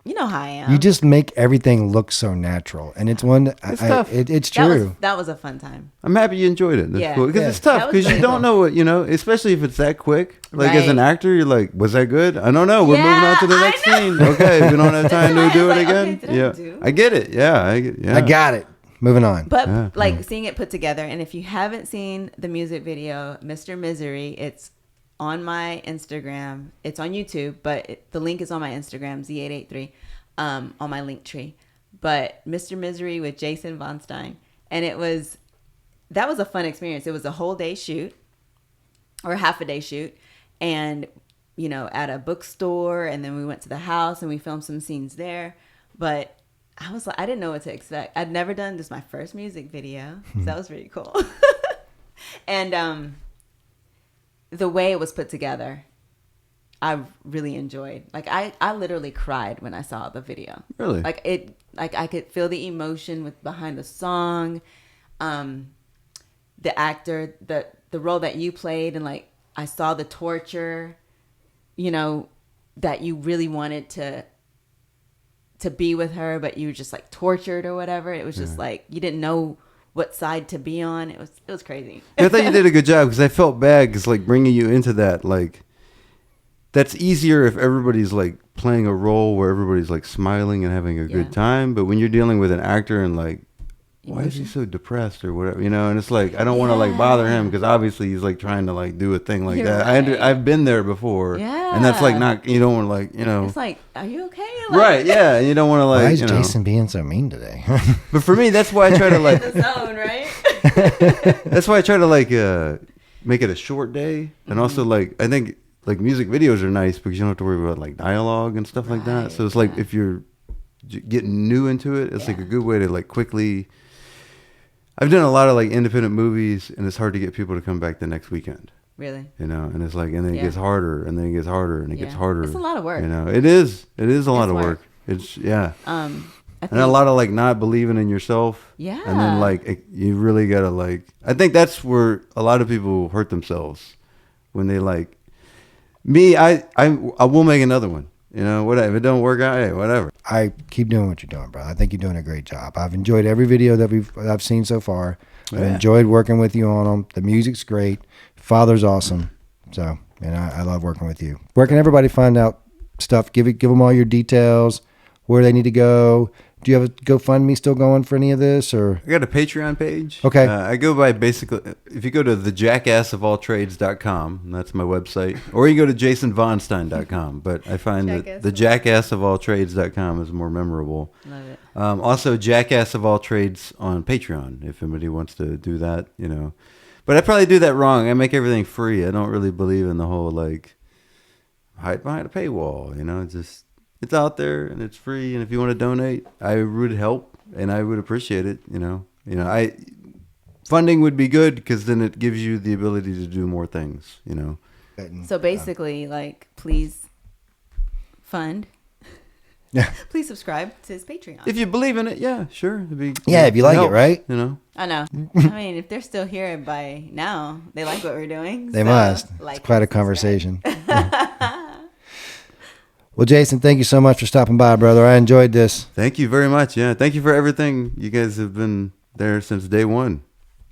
you know how I am. You just make everything look so natural, and it's one. It's tough. It's that true. that was a fun time. I'm happy you enjoyed it. That's Yeah. cool. Because Yeah. it's tough That was because you really don't cool. know what, you know, especially if it's that quick. Like, as an Right. actor, you're like, was that good? I don't know. We're moving on to the Yeah, I next know. scene. Okay, we don't have time to That's do why I it was like, again. okay, did I Yeah. do? I get it. Yeah. I got it. Moving on. But Yeah. like seeing it put together, and if you haven't seen the music video, Mr. Misery, it's on my Instagram. It's on YouTube, but the link is on my Instagram, Z883, on my link tree. But Mr. Misery with Jason Von Stein, and that was a fun experience. It was a whole day shoot, or half a day shoot, and you know, at a bookstore, and then we went to the house and we filmed some scenes there. But I was like, I didn't know what to expect. I'd never done this, my first music video. So that was pretty cool. And the way it was put together, I really enjoyed. Like I literally cried when I saw the video. Really? Like I could feel the emotion with behind the song, the actor, the role that you played, and like I saw the torture, you know, that you really wanted to be with her, but you were just like tortured or whatever. It was just like you didn't know what side to be on. It was crazy. I thought you did a good job because I felt bad because, like, bringing you into that, like, that's easier if everybody's like playing a role where everybody's like smiling and having a Yeah. good time. But when you're dealing with an actor and like, why is he so depressed or whatever, you know? And it's like, I don't want to like bother him because obviously he's like trying to like do a thing like You're that. right. I've been there before. Yeah. And that's like not, you don't want to like, you know. It's like, are you okay? Like, Right, yeah. And you don't want to like, Why is you know. Jason being so mean today? But for me, that's why I try to like, the zone, right? that's why I try to like make it a short day. And also like, I think like music videos are nice because you don't have to worry about like dialogue and stuff like that. Right, So it's like yeah. if you're getting new into it, it's like a good way to like quickly. I've done a lot of like independent movies, and it's hard to get people to come back the next weekend. Really? You know, and it's like, and then it Yeah. gets harder, and then it gets harder, and it gets Yeah. harder. It's a lot of work. You know, it is a lot It's of work. work. It's yeah. I think, And a lot of like not believing in yourself. Yeah. And then like you really gotta like. I think that's where a lot of people hurt themselves when they like. I will make another one. You know, whatever. If it don't work out, hey, whatever. I keep doing what you're doing, bro. I think you're doing a great job. I've enjoyed every video that I've seen so far. I've enjoyed working with you on them. The music's great. Father's awesome. So, and I love working with you. Where can everybody find out stuff? Give them all your details, where they need to go. Do you have a GoFundMe still going for any of this, or? I got a Patreon page. Okay. I go by basically, if you go to theJackassofAllTrades.com, and that's my website, or you go to jasonvonstein.com, but I find that the JackassofAllTrades.com is more memorable. Love it. Also, Jackass of All Trades on Patreon, if anybody wants to do that, you know. But I probably do that wrong. I make everything free. I don't really believe in the whole, like, hide behind a paywall, you know, it's out there and it's free, and if you want to donate, I would help and I would appreciate it. You know, funding would be good because then it gives you the ability to do more things. You know. So basically, like, please fund. Yeah. Please subscribe to his Patreon. If you believe in it, yeah, sure. If you like it, right? You know. I know. I mean, if they're still here by now, they like what we're doing. They must. Like, it's quite a conversation. Well, Jason, thank you so much for stopping by, brother. I enjoyed this. Thank you very much. Yeah, thank you for everything. You guys have been there since day one.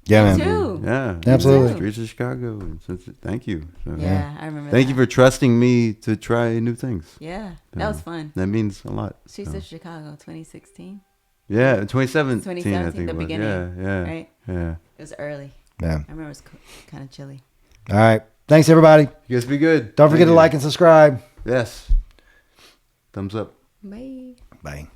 Yeah, man. Too. Yeah, absolutely. Streets of Chicago. Thank you. So, yeah, I remember. Thank you for trusting me to try new things. Yeah, that was fun. That means a lot. Streets of Chicago, 2016. Yeah, 2017. 2017, I think the it was. beginning. Yeah. Right. Yeah. It was early. Yeah. I remember it was kind of chilly. All right. Thanks, everybody. You guys be good. Don't forget to like and subscribe. Yes. Thumbs up. Bye. Bye.